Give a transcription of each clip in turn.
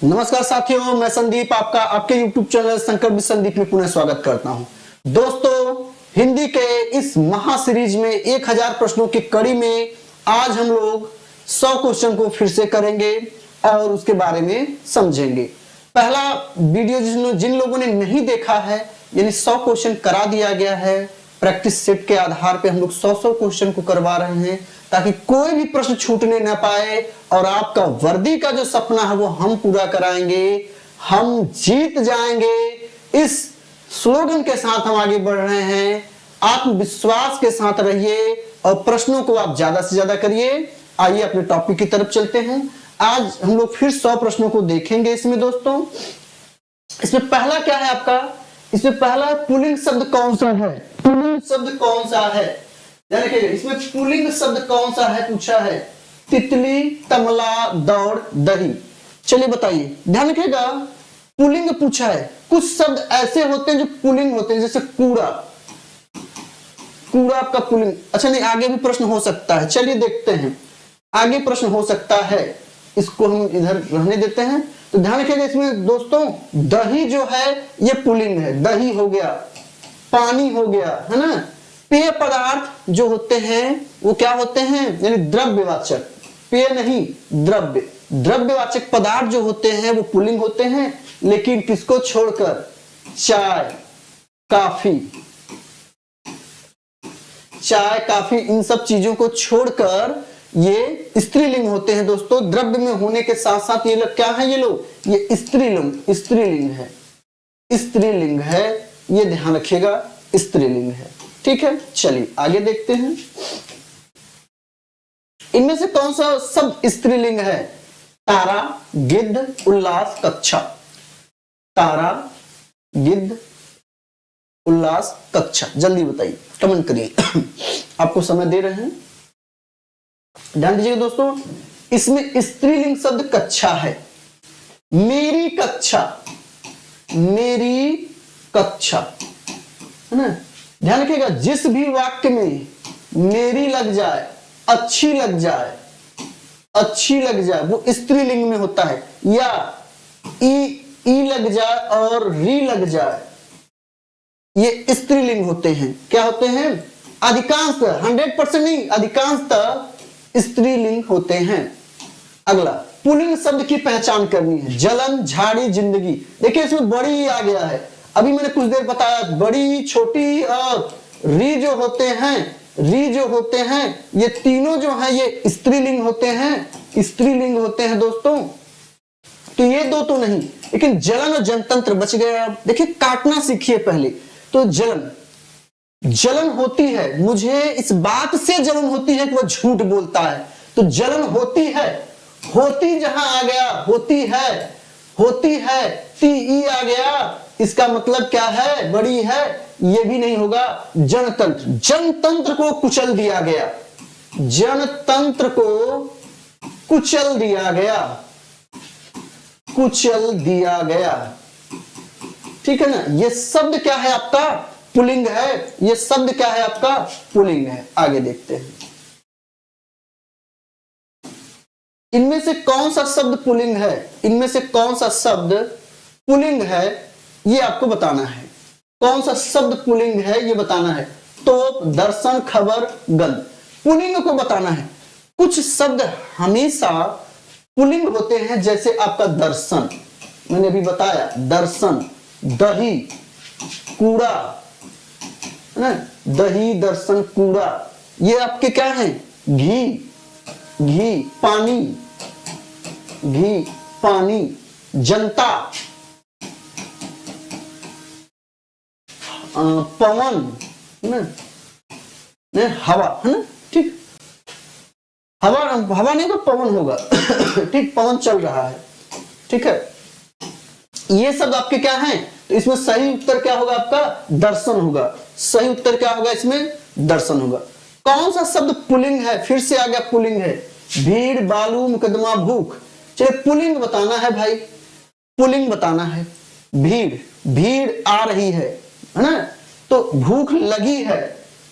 नमस्कार साथियों, मैं संदीप आपका आपके YouTube चैनल संकट विद संदीप में पुनः स्वागत करता हूं। दोस्तों, हिंदी के इस महा सीरीज में 1000 प्रश्नों की कड़ी में आज हम लोग 100 क्वेश्चन को फिर से करेंगे और उसके बारे में समझेंगे। पहला वीडियो जिन लोगों ने नहीं देखा है, यानी 100 क्वेश्चन करा दिया गया है, प्रैक्टिस सेट के आधार पे हम लोग 100 क्वेश्चन को करवा रहे हैं ताकि कोई भी प्रश्न छूटने ना पाए और आपका वर्दी का जो सपना है वो हम पूरा कराएंगे, हम जीत जाएंगे। इस स्लोगन के साथ हम आगे बढ़ रहे हैं। आत्मविश्वास के साथ रहिए और प्रश्नों को आप ज्यादा से ज्यादा करिए। आइए अपने टॉपिक की तरफ चलते हैं। आज हम लोग फिर 100 प्रश्नों को देखेंगे। इसमें दोस्तों, इसमें पहला क्या है आपका? इसमें पहला पुल्लिंग शब्द कौन सा है? पुल्लिंग शब्द कौन सा है? ध्यान रखिएगा, इसमें पुल्लिंग शब्द कौन सा है पूछा है। तितली, तमला, दौड़, दही। चलिए बताइए, ध्यान रखिएगा, पुल्लिंग पूछा है। कुछ शब्द ऐसे होते हैं जो पुल्लिंग होते हैं, जैसे कूड़ा। कूड़ा आपका पुल्लिंग। अच्छा नहीं, आगे भी प्रश्न हो सकता है। चलिए देखते हैं, आगे प्रश्न हो सकता है, इसको हम इधर रहने देते हैं। तो ध्यान रखिएगा, इसमें दोस्तों दही जो है ये पुल्लिंग है। दही हो गया, पानी हो गया, है ना। पेय पदार्थ जो होते हैं वो क्या होते हैं? यानी द्रव्यवाचक। पेय नहीं, द्रव्य। द्रव्यवाचक पदार्थ जो होते हैं वो पुल्लिंग होते हैं, लेकिन किसको छोड़कर? चाय, काफी, चाय, काफी, इन सब चीजों को छोड़कर ये स्त्रीलिंग होते हैं। दोस्तों, द्रव्य में होने के साथ साथ ये लोग क्या है? ये लोग ये स्त्रीलिंग है। स्त्रीलिंग है, ये ध्यान रखिएगा, स्त्रीलिंग है। ठीक है, चलिए आगे देखते हैं। इनमें से कौन सा शब्द स्त्रीलिंग है? तारा, गिद्ध, उल्लास, कक्षा। तारा, गिद्ध, उल्लास, कक्षा। जल्दी बताइए, कमेंट करिए। आपको समय दे रहे हैं, ध्यान दीजिएगा दोस्तों। इसमें स्त्रीलिंग शब्द कक्षा है। मेरी कक्षा, मेरी कक्षा, है ना। ध्यान रखिएगा, जिस भी वाक्य में मेरी लग जाए, अच्छी लग जाए, अच्छी लग जाए, वो स्त्रीलिंग में होता है। या ई लग जाए और री लग जाए, ये स्त्रीलिंग होते हैं। क्या होते हैं? अधिकांशतः, 100% नहीं, अधिकांशतः स्त्रीलिंग होते हैं। अगला, पुल्लिंग शब्द की पहचान करनी है। जलन, झाड़ी, जिंदगी। देखिए, इसमें बड़ी आ गया है। अभी मैंने कुछ देर बताया, बड़ी, छोटी और री जो होते हैं, ये तीनों जो हैं ये स्त्रीलिंग होते हैं, स्त्रीलिंग होते हैं दोस्तों। तो ये दो तो नहीं, लेकिन जलन और जनतंत्र बच गया। देखिए, काटना सीखिए पहले। तो जलन होती है, मुझे इस बात से जलन होती है कि वह झूठ बोलता है। तो जलन होती है, होती जहां आ गया, होती है, ती आ गया, इसका मतलब क्या है? बड़ी है, ये भी नहीं होगा। जनतंत्र, जनतंत्र को कुचल दिया गया, जनतंत्र को कुचल दिया गया, कुचल दिया गया। ठीक है ना। ये शब्द क्या है आपका? पुल्लिंग है। ये शब्द क्या है आपका? पुल्लिंग है। आगे देखते हैं, इनमें से कौन सा शब्द पुल्लिंग है? इनमें से कौन सा शब्द पुल्लिंग है, ये आपको बताना है। कौन सा शब्द पुल्लिंग है ये बताना है। तोप, दर्शन, खबर, गंध, पुल्लिंग को बताना है। कुछ शब्द हमेशा पुल्लिंग होते हैं, जैसे आपका दर्शन, मैंने अभी बताया, दर्शन, दही, कूड़ा, है ना। दही, दर्शन, कूड़ा, ये आपके क्या हैं? घी, पानी, जनता, पवन, है ना, हवा, है ना। ठीक, हवा नहीं तो पवन होगा। ठीक, पवन चल रहा है। ठीक है, ये शब्द आपके क्या हैं? तो इसमें सही उत्तर क्या होगा आपका? दर्शन होगा। सही उत्तर क्या होगा इसमें? दर्शन होगा। कौन सा शब्द पुल्लिंग है? फिर से आ गया, पुल्लिंग है। भीड़, बालू, मुकदमा, भूख। चलिए पुल्लिंग बताना है भाई, पुल्लिंग बताना है। भीड़ आ रही है ना। तो भूख लगी है।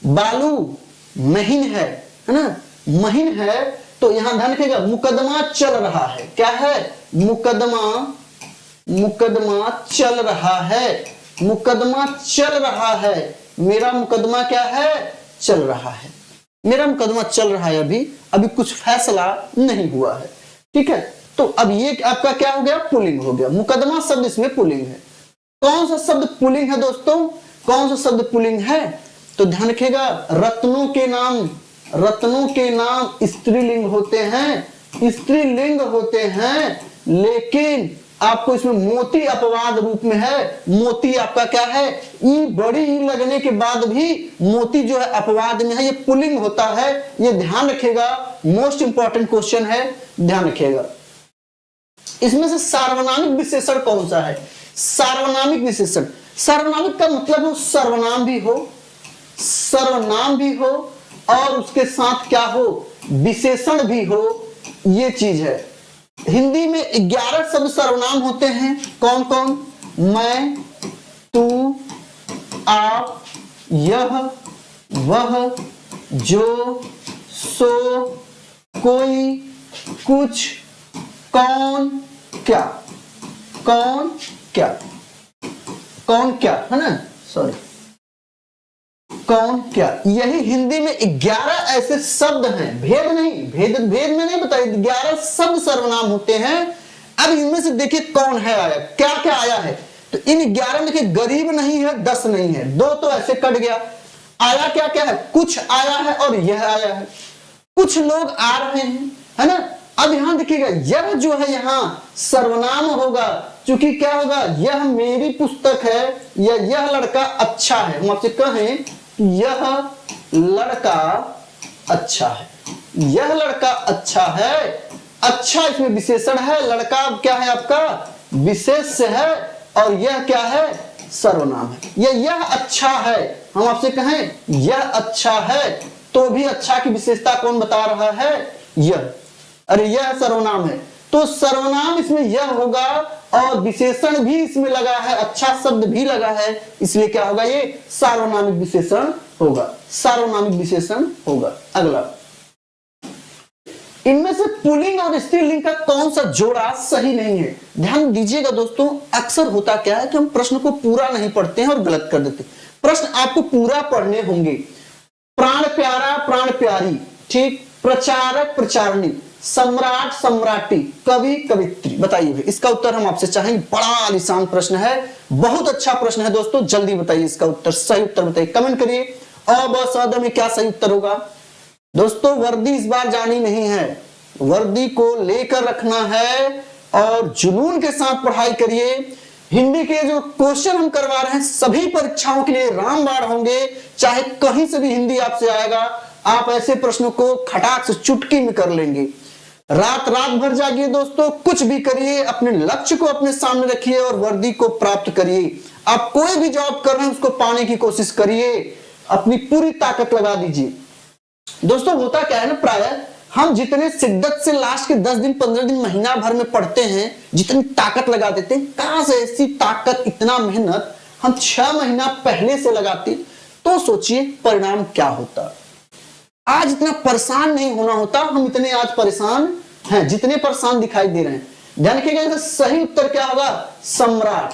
बालू महीन है ना, महीन है। तो यहां ध्यान रखिएगा, मुकदमा चल रहा है। क्या है? मुकदमा मुकदमा चल रहा है, मुकदमा चल रहा है, मेरा मुकदमा क्या है, चल रहा है, मेरा मुकदमा चल रहा है, अभी अभी कुछ फैसला नहीं हुआ है। ठीक है, तो अब ये आपका क्या हो गया, पुलिंग हो गया, मुकदमा शब्द इसमें पुलिंग है। कौन सा शब्द पुलिंग है दोस्तों, कौन सा शब्द पुलिंग है, तो ध्यान रखिएगा, रत्नों के नाम, रत्नों के नाम स्त्रीलिंग होते हैं, स्त्रीलिंग होते हैं, लेकिन आपको इसमें मोती अपवाद रूप में है। मोती आपका क्या है, ई बड़ी ई लगने के बाद भी मोती जो है अपवाद में है, ये पुलिंग होता है, ये ध्यान रखिएगा, मोस्ट इंपॉर्टेंट क्वेश्चन है, ध्यान रखिएगा। इसमें से सार्वनामिक विशेषण कौन सा है, सार्वनामिक विशेषण, सार्वनामिक का मतलब हो सर्वनाम भी हो, सर्वनाम भी हो और उसके साथ क्या हो, विशेषण भी हो, ये चीज है। हिंदी में 11 शब्द सर्वनाम होते हैं, कौन कौन, मैं, तू, आप, यह, वह, जो, सो, कोई, कुछ, कौन, क्या, कौन क्या, कौन क्या है ना, सॉरी, कौन क्या, यही हिंदी में 11 ऐसे शब्द हैं, भेद नहीं, भेद में नहीं बताइए, 11 शब्द सर्वनाम होते हैं। अब इनमें से देखिए कौन है आया, क्या क्या आया है, तो इन 11 में देखिए गरीब नहीं है, 10 नहीं है, 2 तो ऐसे कट गया, आया क्या क्या है, कुछ आया है और यह आया है, कुछ लोग आ रहे हैं, है ना। अब यहां देखिएगा, यह जो है यहां सर्वनाम होगा, क्योंकि क्या होगा, यह मेरी पुस्तक है, या यह लड़का अच्छा है, हम आपसे कहें यह लड़का अच्छा है, यह लड़का अच्छा है, अच्छा इसमें विशेषण है, लड़का क्या है आपका विशेष्य है, और यह क्या है, सर्वनाम है। यह अच्छा है, हम आपसे कहें यह अच्छा है, तो भी अच्छा की विशेषता कौन बता रहा है, यह, अरे यह सर्वनाम है, तो सर्वनाम इसमें यह होगा और विशेषण भी इसमें लगा है, अच्छा शब्द भी लगा है, इसलिए क्या होगा, ये सार्वनामिक विशेषण होगा, सार्वनामिक विशेषण होगा। अगला, इनमें से पुल्लिंग और स्त्रीलिंग का कौन सा जोड़ा सही नहीं है, ध्यान दीजिएगा दोस्तों। अक्सर होता क्या है कि हम प्रश्न को पूरा नहीं पढ़ते हैं और गलत कर देते, प्रश्न आपको पूरा पढ़ने होंगे। प्राण प्यारा, प्राण प्यारी, ठीक, प्रचारक, प्रचारणी, सम्राट, सम्राटी, कवि, कवित्री, बताइए इसका उत्तर हम आपसे चाहेंगे। बड़ा आलीशान प्रश्न है, बहुत अच्छा प्रश्न है दोस्तों, जल्दी बताइए इसका उत्तर, सही उत्तर बताइए, कमेंट करिए। अ ब स द में क्या सही उत्तर होगा दोस्तों। वर्दी इस बार जानी नहीं है, वर्दी को लेकर रखना है और जुनून के साथ पढ़ाई करिए। हिंदी के जो क्वेश्चन हम करवा रहे हैं सभी परीक्षाओं के लिए रामबाण होंगे, चाहे कहीं से भी हिंदी आपसे आएगा, आप ऐसे प्रश्नों को खटाक से चुटकी में कर लेंगे। रात भर जागिए दोस्तों, कुछ भी करिए, अपने लक्ष्य को अपने सामने रखिए और वर्दी को प्राप्त करिए। आप कोई भी जॉब कर रहे हैं उसको पाने की कोशिश करिए, अपनी पूरी ताकत लगा दीजिए। दोस्तों होता क्या है ना, प्रायः हम जितने शिद्दत से लास्ट के 10 दिन 15 दिन महीना भर में पढ़ते हैं, जितनी ताकत लगा देते हैं, कहां से ऐसी ताकत, इतना मेहनत हम 6 महीना पहले से लगाते, तो सोचिए परिणाम क्या होता। आज इतना परेशान नहीं होना होता, हम इतने आज परेशान हैं, जितने परेशान दिखाई दे रहे हैं। ध्यान रखिएगा, सही उत्तर क्या होगा, सम्राट।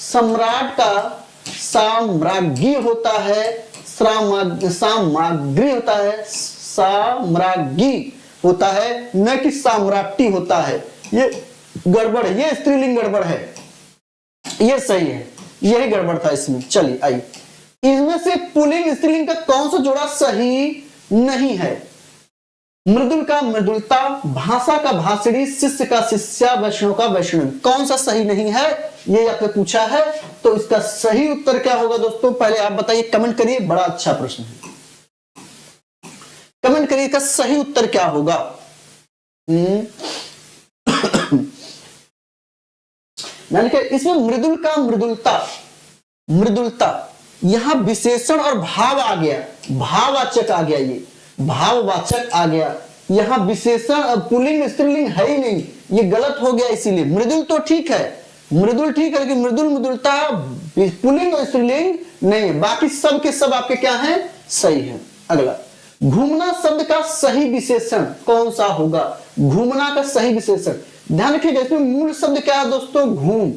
सम्राट का साम्राज्ञी होता है, सामग्री होता है, साम्राज्ञी होता है, न कि साम्राटी होता है। ये गड़बड़ है, ये स्त्रीलिंग गड़बड़ है, ये सही है, यही गड़बड़ था इसमें। चलिए आइए, इनमें से पुल्लिंग स्त्रीलिंग का कौन सा जोड़ा सही नहीं है। मृदुल का मृदुलता, भाषा का भाषणी, शिष्य का शिष्या, वैष्णव का वैष्णवी, कौन सा सही नहीं है, ये आपने पूछा है। तो इसका सही उत्तर क्या होगा दोस्तों, पहले आप बताइए, कमेंट करिए, बड़ा अच्छा प्रश्न है, कमेंट करिए इसका सही उत्तर क्या होगा। इसमें मृदुल का मृदुलता, मृदुलता, यहां विशेषण और भाव आ गया, भाववाचक आ गया, ये भाववाचक आ गया, यहां विशेषण पुल्लिंग स्त्रीलिंग है ही नहीं, ये गलत हो गया। इसीलिए मृदुल तो ठीक है, मृदुल ठीक है, लेकिन मृदुल मृदुलता पुल्लिंग और स्त्रीलिंग नहीं, बाकी सब के सब आपके क्या हैं, सही है। अगला, घूमना शब्द का सही विशेषण कौन सा होगा, घूमना का सही विशेषण, ध्यान रखिएगा, इसमें मूल शब्द क्या है दोस्तों, घूम।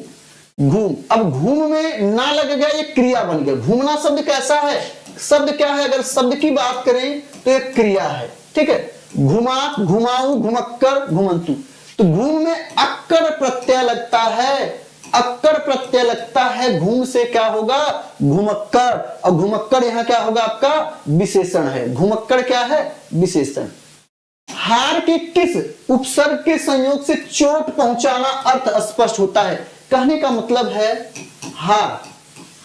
घूम, अब घूम में ना लग गया, ये क्रिया बन गया। घूमना शब्द कैसा है, शब्द क्या है, अगर शब्द की बात करें तो एक क्रिया है, ठीक है। घुमा, घुमाऊं, घुमक्कर, घुमंतु। तो घूम में अक्कर प्रत्यय लगता है, अक्कर प्रत्यय लगता है, घूम से क्या होगा, घुमक्कर। और घुमक्कर यहाँ क्या होगा, आपका विशेषण है। घुमक्कर क्या है, विशेषण। हार के किस उपसर्ग के संयोग से चोट पहुंचाना अर्थ स्पष्ट होता है। कहने का मतलब है हार,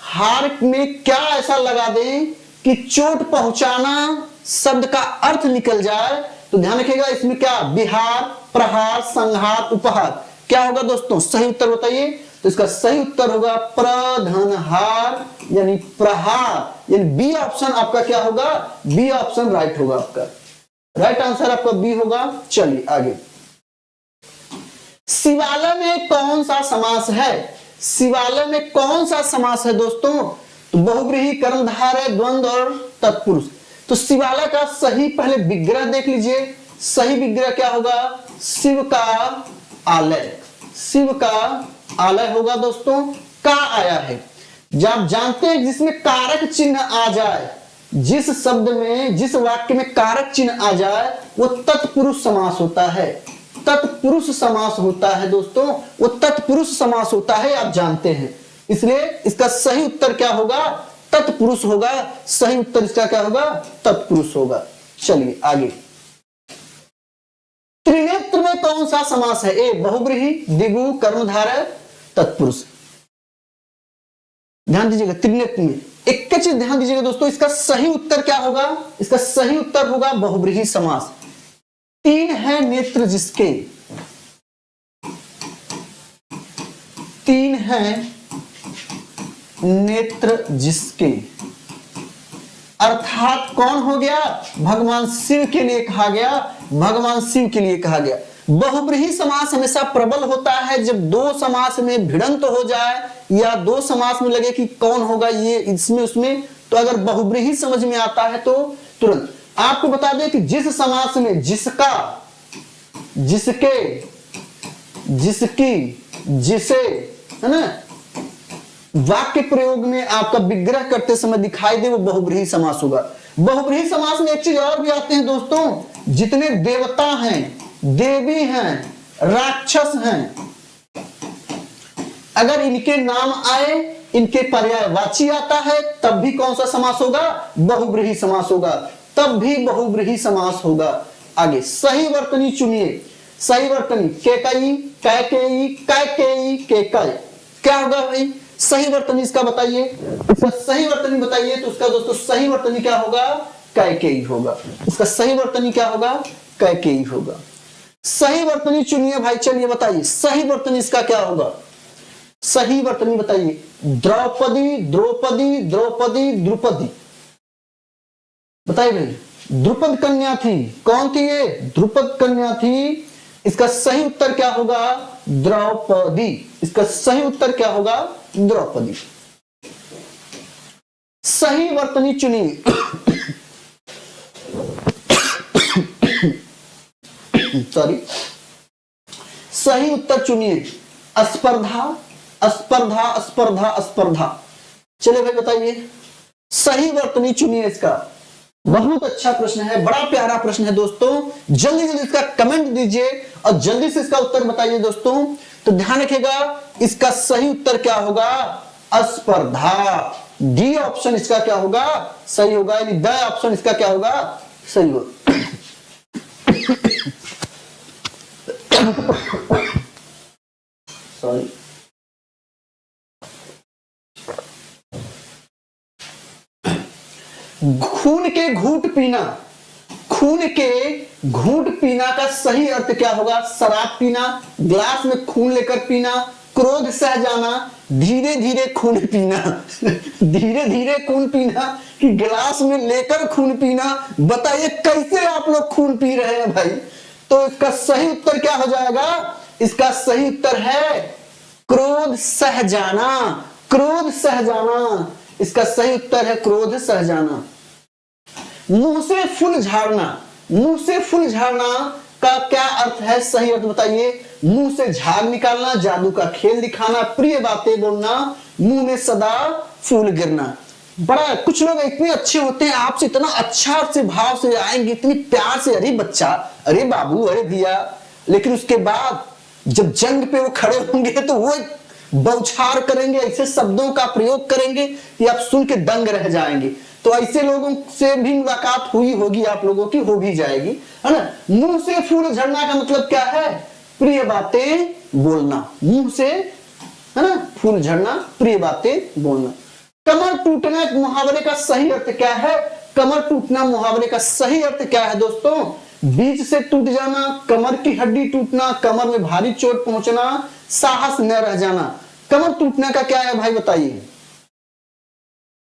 हार में क्या ऐसा लगा दें कि चोट पहुंचाना शब्द का अर्थ निकल जाए। तो ध्यान रखिएगा, इसमें क्या, विहार, प्रहार, संहार, उपहार, क्या होगा दोस्तों, सही उत्तर बताइए। तो इसका सही उत्तर होगा प्रधनहार यानी प्रहार, यानी बी ऑप्शन आपका क्या होगा, बी ऑप्शन राइट होगा आपका। राइट आंसर आपका बी होगा। चलिए आगे, शिवालय में कौन सा समास है, शिवालय में कौन सा समास है दोस्तों, तो बहुव्रीहि, कर्मधारय, द्वंद्व और तत्पुरुष। तो शिवालय का सही पहले विग्रह देख लीजिए, सही विग्रह क्या होगा, शिव का आलय, शिव का आलय होगा दोस्तों। का आया है, जब जानते हैं जिसमें कारक चिन्ह आ जाए, जिस शब्द में, जिस वाक्य में कारक चिन्ह आ जाए वो तत्पुरुष समास होता है, तत्पुरुष समास होता है दोस्तों, वो तत्पुरुष समास होता है, आप जानते हैं। इसलिए इसका सही उत्तर क्या होगा, तत्पुरुष होगा। सही उत्तर इसका क्या होगा, तत्पुरुष होगा। चलिए आगे, त्रिनेत्र में कौन सा समास है, ए बहुव्रीहि, द्विगु, कर्मधारय, तत्पुरुष। ध्यान दीजिएगा, त्रिनेत्र में एक चीज ध्यान दीजिएगा दोस्तों, इसका सही उत्तर क्या होगा, इसका सही उत्तर होगा बहुव्रीहि समास। तीन है नेत्र जिसके, तीन है नेत्र जिसके, अर्थात कौन हो गया, भगवान शिव के लिए कहा गया, भगवान शिव के लिए कहा गया। बहुव्रीहि समास हमेशा प्रबल होता है जब दो समास में भिड़ंत हो जाए या दो समास में लगे कि कौन होगा ये इसमें उसमें। तो अगर बहुव्रीहि समझ में आता है तो तुरंत आपको बता दें कि जिस समास में जिसका, जिसके, जिसकी, जिसे, है ना, वाक्य प्रयोग में आपका विग्रह करते समय दिखाई दे वो बहुव्रीहि समास होगा। बहुव्रीहि समास में एक चीज और भी आते हैं दोस्तों, जितने देवता हैं, देवी हैं, राक्षस हैं, अगर इनके नाम आए, इनके पर्यायवाची आता है, तब भी कौन सा समास होगा, बहुव्रीहि समास होगा, तब भी बहुव्रीहि समास होगा। आगे, सही वर्तनी चुनिए, सही वर्तनी, केकई, कैकेयी, कैकेयी, केकय, क्या होगा भाई, सही वर्तनी इसका बताइए, इसका सही वर्तनी बताइए। तो उसका दोस्तों सही वर्तनी क्या होगा, कैकेयी होगा। इसका सही वर्तनी क्या होगा, कैकेयी होगा। सही वर्तनी चुनिए भाई, चलिए बताइए सही वर्तनी इसका क्या होगा, सही वर्तनी बताइए। द्रौपदी, द्रौपदी, द्रौपदी, द्रुपदी, बताइए भाई। द्रुपद कन्या थी, कौन थी ये, द्रुपद कन्या थी। इसका सही उत्तर क्या होगा, द्रौपदी। इसका सही उत्तर क्या होगा, द्रौपदी। सही वर्तनी चुनिए। सॉरी, सही उत्तर चुनिए। स्पर्धा, स्पर्धा, स्पर्धा, स्पर्धा। चलिए भाई बताइए, सही वर्तनी चुनिए इसका। बहुत अच्छा प्रश्न है, बड़ा प्यारा प्रश्न है दोस्तों। जल्दी जल्दी इसका कमेंट दीजिए और जल्दी से इसका उत्तर बताइए दोस्तों। तो ध्यान रखिएगा, इसका सही उत्तर क्या होगा, स्पर्धा। डी ऑप्शन इसका क्या होगा, सही होगा, यानी द ऑप्शन इसका क्या होगा, सही होगा। सॉरी, खून के घूंट पीना, खून के घूंट पीना का सही अर्थ क्या होगा, शराब पीना, ग्लास में खून लेकर पीना, क्रोध सह जाना, धीरे धीरे खून पीना। धीरे धीरे खून पीना कि ग्लास में लेकर खून पीना, बताइए कैसे आप लोग खून पी रहे हैं भाई। तो इसका सही उत्तर क्या हो जाएगा, इसका सही उत्तर है क्रोध सह जाना, क्रोध सह जाना। इसका सही उत्तर है क्रोध सह जाना। मुंह से फूल झाड़ना, मुंह से फूल झाड़ना का क्या अर्थ है, सही अर्थ बताइए। मुंह से झाग निकालना, जादू का खेल दिखाना, प्रिय बातें बोलना, मुंह में सदा फूल गिरना। बड़ा कुछ लोग इतने अच्छे होते हैं, आपसे इतना अच्छा से भाव से आएंगे, इतनी प्यार से, अरे बच्चा, अरे बाबू, अरे दिया, लेकिन उसके बाद जब जंग पे वो खड़े होंगे तो वो बौछार करेंगे, ऐसे शब्दों का प्रयोग करेंगे कि आप सुन के दंग रह जाएंगे। तो ऐसे लोगों से भी मुलाकात हुई होगी आप लोगों की, हो भी जाएगी, है ना। मुंह से फूल झड़ना का मतलब क्या है, प्रिय बातें बोलना, मुंह से, है ना, फूल झड़ना, प्रिय बातें बोलना। कमर टूटना मुहावरे का सही अर्थ क्या है, कमर टूटना मुहावरे का सही अर्थ क्या है दोस्तों, बीच से टूट जाना, कमर की हड्डी टूटना, कमर में भारी चोट पहुंचना, साहस न रह जाना। कमर टूटने का क्या है भाई बताइए,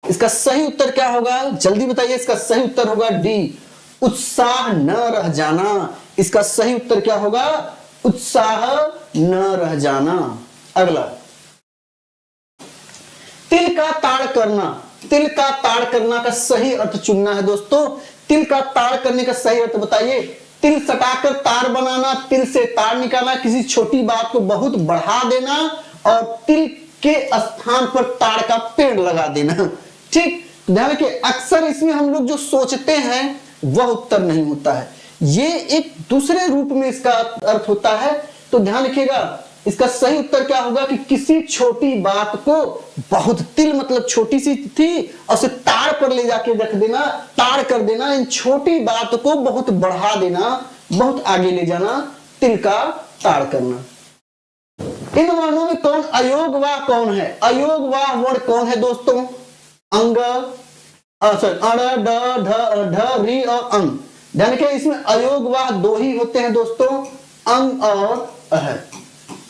इसका सही उत्तर क्या होगा, जल्दी बताइए। इसका सही उत्तर होगा डी, उत्साह न रह जाना। इसका सही उत्तर क्या होगा, उत्साह न रह जाना। अगला, तिल का ताड़ करना, तिल का ताड़ करना का सही अर्थ चुनना है दोस्तों। तिल का ताड़ करने का सही अर्थ बताइए। तिल सटाकर तार बनाना, तिल से तार निकालना, किसी छोटी बात को बहुत बढ़ा देना और तिल के स्थान पर ताड़ का पेड़ लगा देना। ठीक, ध्यान रखिए, अक्सर इसमें हम लोग जो सोचते हैं वह उत्तर नहीं होता है, ये एक दूसरे रूप में इसका अर्थ होता है। तो ध्यान रखिएगा, इसका सही उत्तर क्या होगा कि किसी छोटी बात को बहुत, तिल मतलब छोटी सी थी और उसे ताड़ पर ले जाके रख देना, ताड़ कर देना, इन छोटी बात को बहुत बढ़ा देना, बहुत आगे ले जाना, तिल का ताड़ करना। इन वर्णों में कौन अयोगवाह कौन है, अयोगवाह वर्ण कौन है दोस्तों, अंग, अड़, ड, ढ, ढ, री और अंग। ध्यान रखिए, इसमें अयोगवाह दो ही होते हैं दोस्तों, अंग और अह।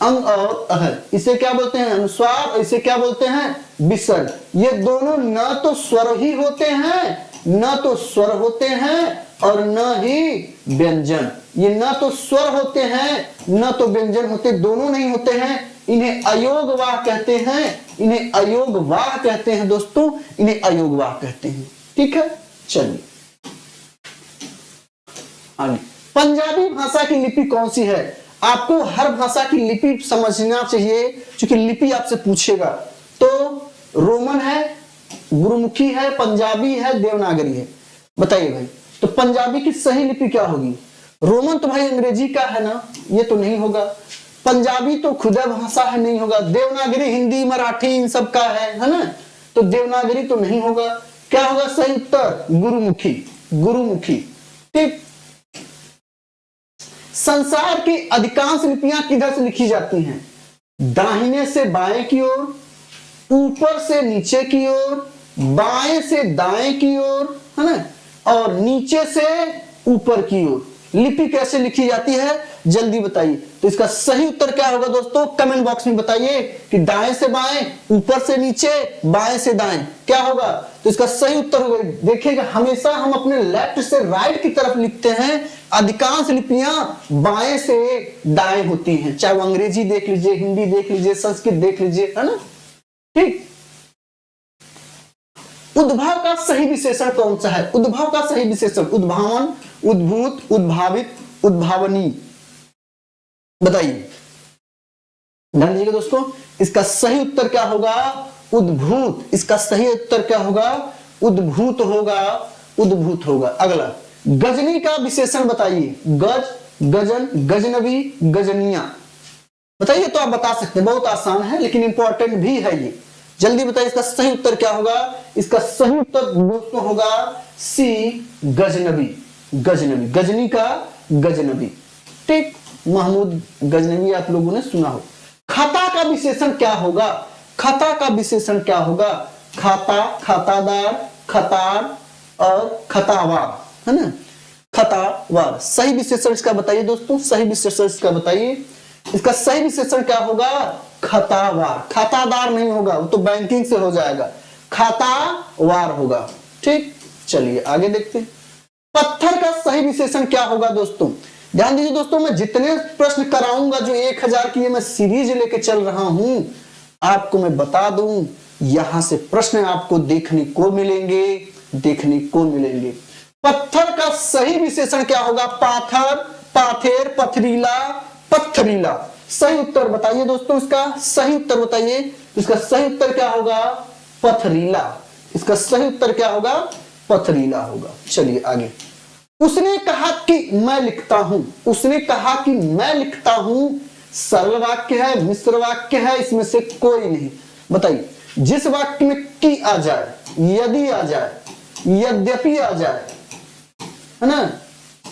अंग और अह, इसे क्या बोलते हैं, अनुस्वार, इसे क्या बोलते हैं, विसर्ग। ये दोनों न तो स्वर ही होते हैं, न तो स्वर होते हैं और न ही व्यंजन। ये न तो स्वर होते हैं न तो व्यंजन होते, दोनों नहीं होते हैं। इन्हें अयोगवाह कहते हैं, इन्हें अयोगवाह कहते हैं दोस्तों, इन्हें अयोगवाह कहते हैं। ठीक है, चलिए आगे। पंजाबी भाषा की लिपि कौन सी है, आपको हर भाषा की लिपि समझना चाहिए, क्योंकि लिपि आपसे पूछेगा। तो रोमन है, गुरुमुखी है, पंजाबी है, देवनागरी है। बताइए भाई, तो पंजाबी की सही लिपि क्या होगी, रोमन तो भाई अंग्रेजी का है ना, ये तो नहीं होगा। पंजाबी तो खुदा भाषा है, नहीं होगा। देवनागरी हिंदी मराठी इन सब का है ना, तो देवनागरी तो नहीं होगा। क्या होगा सही उत्तर, गुरुमुखी, गुरुमुखी। ठीक, संसार की अधिकांश लिपियां किधर से लिखी जाती हैं, दाहिने से बाएं की ओर, ऊपर से नीचे की ओर, बाएं से दाएं की ओर, है ना, और नीचे से ऊपर की ओर। लिपि कैसे लिखी जाती है जल्दी बताइए। तो इसका सही उत्तर क्या होगा दोस्तों, कमेंट बॉक्स में बताइए कि दाएं से बाएं, ऊपर से नीचे, बाएं से दाएं, क्या होगा। तो इसका सही उत्तर होगा, देखिएगा हमेशा हम अपने लेफ्ट से राइट की तरफ लिखते हैं, अधिकांश लिपियां बाएं से दाएं होती हैं, चाहे वो अंग्रेजी देख लीजिए, हिंदी देख लीजिए, संस्कृत देख लीजिए, है ना। ठीक, उद्भव का सही विशेषण कौन सा है, उद्भव का सही विशेषण, उद्भावन, उद्भूत, उद्भावित, उद्भावनी। बताइए ध्यान दीजिएगा दोस्तों, इसका सही उत्तर क्या होगा, उद्भूत। इसका सही उत्तर क्या होगा, उद्भूत होगा, उद्भूत होगा। अगला, गजनी का विशेषण बताइए, गज, गजन, गजनवी, गजनिया। बताइए, तो आप बता सकते हैं, बहुत आसान है लेकिन इंपॉर्टेंट भी है ये, जल्दी बताइए इसका सही उत्तर क्या होगा। इसका सही उत्तर दोस्तों होगा सी, गजनवी, गजनवी, गजनी का गजनवी। ठीक, महमूद गजनवी आप लोगों ने सुना हो। खाता का विशेषण क्या होगा, खाता का विशेषण क्या होगा, खाता, खातादार, खतार और खतावार, है ना, खतावार। सही विशेषण इसका बताइए दोस्तों, सही विशेषण इसका बताइए। इसका सही विशेषण क्या होगा, खतावार। खातादार नहीं होगा, वो तो बैंकिंग से हो जाएगा, खातावार होगा। ठीक, चलिए आगे देखते हैं। पत्थर का सही विशेषण क्या होगा दोस्तों, ध्यान दीजिए दोस्तों, मैं जितने प्रश्न कराऊंगा, जो 1000 की मैं सीरीज लेके चल रहा हूं, आपको मैं बता दूं, यहां से प्रश्न आपको देखने को मिलेंगे, देखने को मिलेंगे। पत्थर का सही विशेषण क्या होगा, पाथर, पाथेर, पथरीला, पत्थरीला। सही उत्तर बताइए दोस्तों, इसका सही उत्तर बताइए। इसका सही उत्तर क्या होगा? पथरीला। इसका सही उत्तर क्या होगा? पथरीला होगा। चलिए आगे। उसने कहा कि मैं लिखता हूं। उसने कहा कि मैं लिखता हूं, सरल वाक्य है, मिश्र वाक्य है, इसमें से कोई नहीं। बताइए, जिस वाक्य में कि आ जाए, यदि आ जाए, यद्यपि आ जाए, है ना,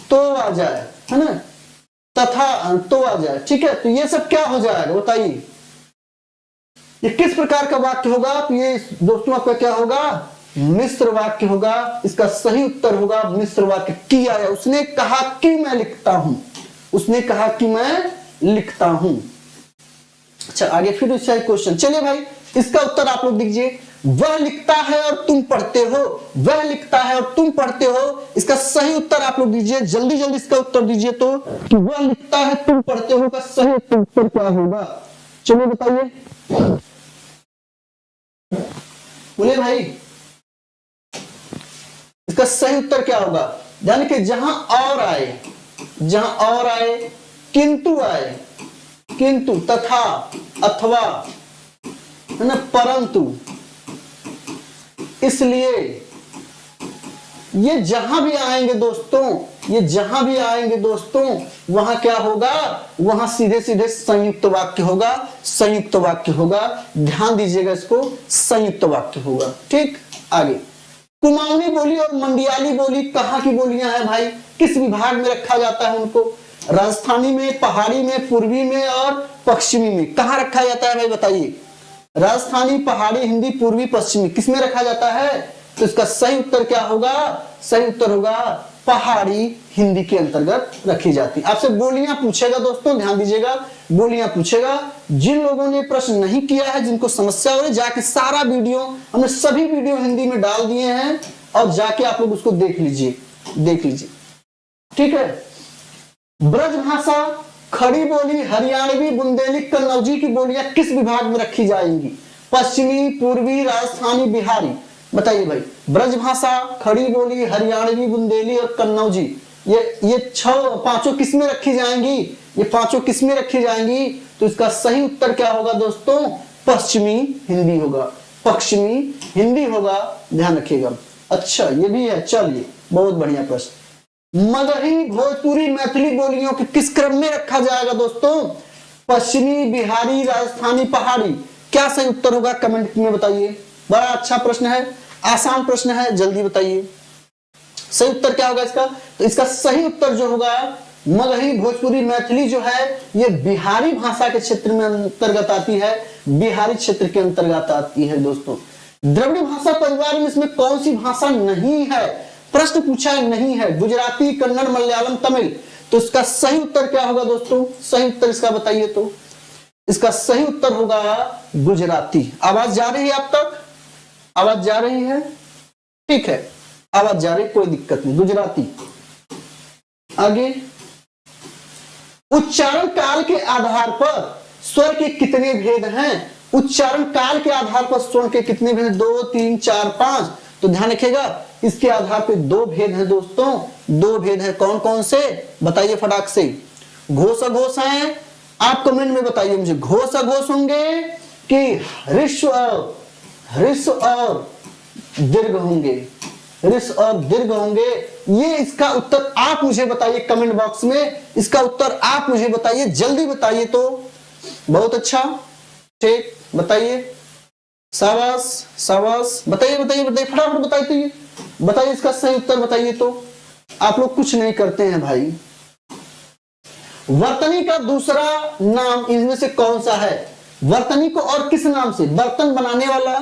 तो आ जाए, है ना, तथा तो आ जाए, ठीक है, तो ये सब क्या हो जाएगा बताइए? ये किस प्रकार का वाक्य होगा? तो ये दोस्तों आपका क्या होगा? मिश्र वाक्य होगा। इसका सही उत्तर होगा मिश्र वाक्य। की आया, उसने कहा कि मैं लिखता हूं। उसने कहा कि मैं लिखता हूं। अच्छा आगे फिर उसका क्वेश्चन। चलिए भाई, इसका उत्तर आप लोग दीजिए। वह लिखता है और तुम पढ़ते हो। वह लिखता है और तुम पढ़ते हो। इसका सही उत्तर आप लोग दीजिए, जल्दी जल्दी इसका उत्तर दीजिए तो, कि वह लिखता है तुम पढ़ते हो का सही उत्तर क्या होगा? चलिए बताइए, बोले भाई, इसका सही उत्तर क्या होगा? यानी कि जहां और आए, जहां और आए, किंतु आए, किंतु, तथा, अथवा, है ना, परंतु, इसलिए, ये जहां भी आएंगे दोस्तों, ये जहां भी आएंगे दोस्तों, वहां क्या होगा? वहां सीधे सीधे संयुक्त वाक्य होगा। संयुक्त वाक्य होगा, ध्यान दीजिएगा इसको, संयुक्त वाक्य होगा। ठीक, आगे। कुमाऊनी बोली और मंडियाली बोली कहाँ की बोलियां हैं भाई? किस विभाग में रखा जाता है उनको? राजस्थानी में, पहाड़ी में, पूर्वी में और पश्चिमी में। कहाँ रखा जाता है भाई बताइए? राजस्थानी, पहाड़ी, हिंदी, पूर्वी, पश्चिमी, किसमें रखा जाता है? तो इसका सही उत्तर क्या होगा? सही उत्तर होगा पहाड़ी हिंदी के अंतर्गत रखी जाती। आपसे बोलियां पूछेगा दोस्तों, ध्यान दीजिएगा, बोलियां पूछेगा। जिन लोगों ने प्रश्न नहीं किया है, जिनको समस्या हो रही, जाके सारा वीडियो, हमने सभी वीडियो हिंदी में डाल दिए हैं, और जाके आप लोग उसको देख लीजिए, देख लीजिए, ठीक है। ब्रज भाषा, खड़ी बोली, हरियाणवी, बुंदेली, कन्नौजी की बोलियां किस विभाग में रखी जाएंगी? पश्चिमी, पूर्वी, राजस्थानी, बिहारी। बताइए भाई, ब्रज भाषा, खड़ी बोली, हरियाणवी, बुंदेली और कन्नौजी, ये पांचों किस में रखी जाएंगी? ये पांचों किस में रखी जाएंगी? तो इसका सही उत्तर क्या होगा दोस्तों? पश्चिमी हिंदी होगा, पश्चिमी हिंदी होगा, ध्यान रखिएगा। अच्छा ये भी है, चलिए बहुत बढ़िया प्रश्न। मगही, भोजपुरी, मैथिली बोलियों के किस क्रम में रखा जाएगा दोस्तों? पश्चिमी, बिहारी, राजस्थानी, पहाड़ी। क्या सही उत्तर होगा कमेंट में बताइए। बड़ा अच्छा प्रश्न है, आसान प्रश्न है, जल्दी बताइए सही उत्तर क्या होगा इसका? तो इसका सही उत्तर जो होगा, मगही, भोजपुरी, मैथिली जो है, ये बिहारी भाषा के क्षेत्र में अंतर्गत आती है, बिहारी क्षेत्र के अंतर्गत आती है दोस्तों। द्रविड़ भाषा परिवार में इसमें कौन सी भाषा नहीं है? प्रश्न पूछा नहीं है। गुजराती, कन्नड़, मलयालम, तमिल। तो इसका सही उत्तर क्या होगा दोस्तों? सही उत्तर इसका बताइए तो। इसका सही उत्तर होगा गुजराती। आवाज जा रही है आप तक? आवाज जा रही है? ठीक है, आवाज जा रही, कोई दिक्कत नहीं, गुजराती। आगे, उच्चारण काल के आधार पर स्वर के कितने भेद हैं? उच्चारण काल के आधार पर स्वर के कितने भेद? 2, 3, 4, 5। तो ध्यान रखिएगा, इसके आधार पर 2 भेद हैं दोस्तों, 2 भेद हैं। कौन कौन से बताइए फटाक से? घोष अघोष हैं, आप कमेंट में बताइए मुझे। घोष अघोष होंगे कि ह्रस्व और दीर्घ होंगे? ह्रस्व और दीर्घ होंगे, ये इसका उत्तर आप मुझे बताइए कमेंट बॉक्स में। इसका उत्तर आप मुझे बताइए, जल्दी बताइए तो। बहुत अच्छा, ठीक, बताइए, शाबाश शाबाश, बताइए बताइए बताइए, फटाफट बताइए तो, ये बताइए इसका सही उत्तर बताइए तो। आप लोग कुछ नहीं करते हैं भाई। वर्तनी का दूसरा नाम इनमें से कौन सा है? वर्तनी को और किस नाम से? बर्तन बनाने वाला,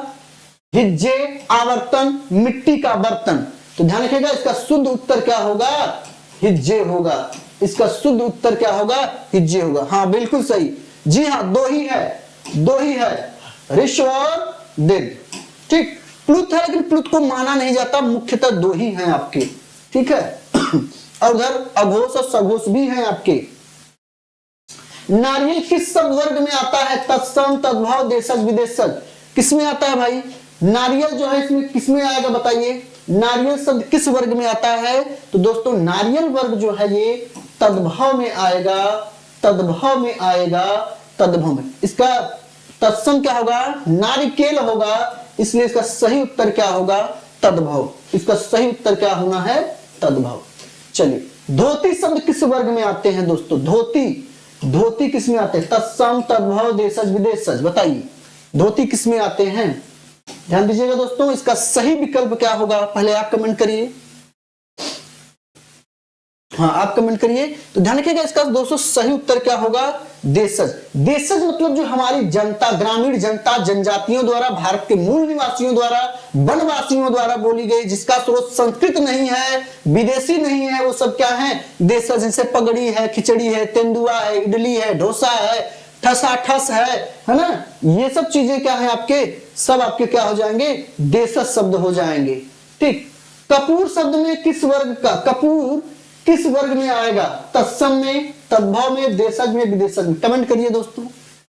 हिज्जे, आवर्तन, मिट्टी का बर्तन। तो ध्यान रखिएगा, इसका शुद्ध उत्तर क्या होगा? हिज्जे होगा। इसका शुद्ध उत्तर क्या होगा? हिज्जे होगा। हाँ बिल्कुल सही, जी हाँ, 2 ही है, 2 ही है, ऋष्व और दीर्घ। ठीक, प्लुत है लेकिन प्लुत को माना नहीं जाता, मुख्यतः 2 ही हैं आपके, ठीक है। और उधर अघोष और सघोष भी हैं आपके। नारियल किस शब्द वर्ग में आता है? तत्सम, तद्भव, देशज, विदेशज, किसमें आता है भाई? नारियल जो है इसमें किसमें आएगा बताइए? नारियल शब्द किस वर्ग में आता है? तो दोस्तों नारियल वर्ग जो है ये तद्भव में आएगा, तद्भव में आएगा, तद्भव में। इसका तत्सम क्या होगा? नारिकेल होगा, इसलिए इसका सही उत्तर क्या होगा? तद्भव। इसका सही उत्तर क्या होना है? तद्भव। चलिए, धोती शब्द किस वर्ग में आते हैं दोस्तों? धोती, धोती किस में आते हैं? तत्सम, तद्भव, देशज, विदेशज, बताइए धोती किस में आते हैं? ध्यान दीजिएगा दोस्तों, इसका सही विकल्प क्या होगा? पहले आप कमेंट करिए। हाँ, आप कमेंट करिए। तो ध्यान रखिएगा, इसका दोस्तों सही उत्तर क्या होगा? देशज। देशज मतलब जो हमारी जनता, ग्रामीण जनता, जनजातियों द्वारा, भारत के मूल निवासियों द्वारा, वनवासियों द्वारा बोली गई, जिसका स्रोत संस्कृत नहीं है, विदेशी नहीं है, वो सब क्या है? देशज। जैसे पगड़ी है, खिचड़ी है, तेंदुआ है, इडली है, डोसा है, ठसा ठस है ना, ये सब चीजें क्या है आपके? सब आपके क्या हो जाएंगे? देशज शब्द हो जाएंगे। ठीक। कपूर शब्द में किस वर्ग का? कपूर किस वर्ग में आएगा? तत्सम में, तद्भव में, देशज में, विदेशज में? कमेंट करिए दोस्तों,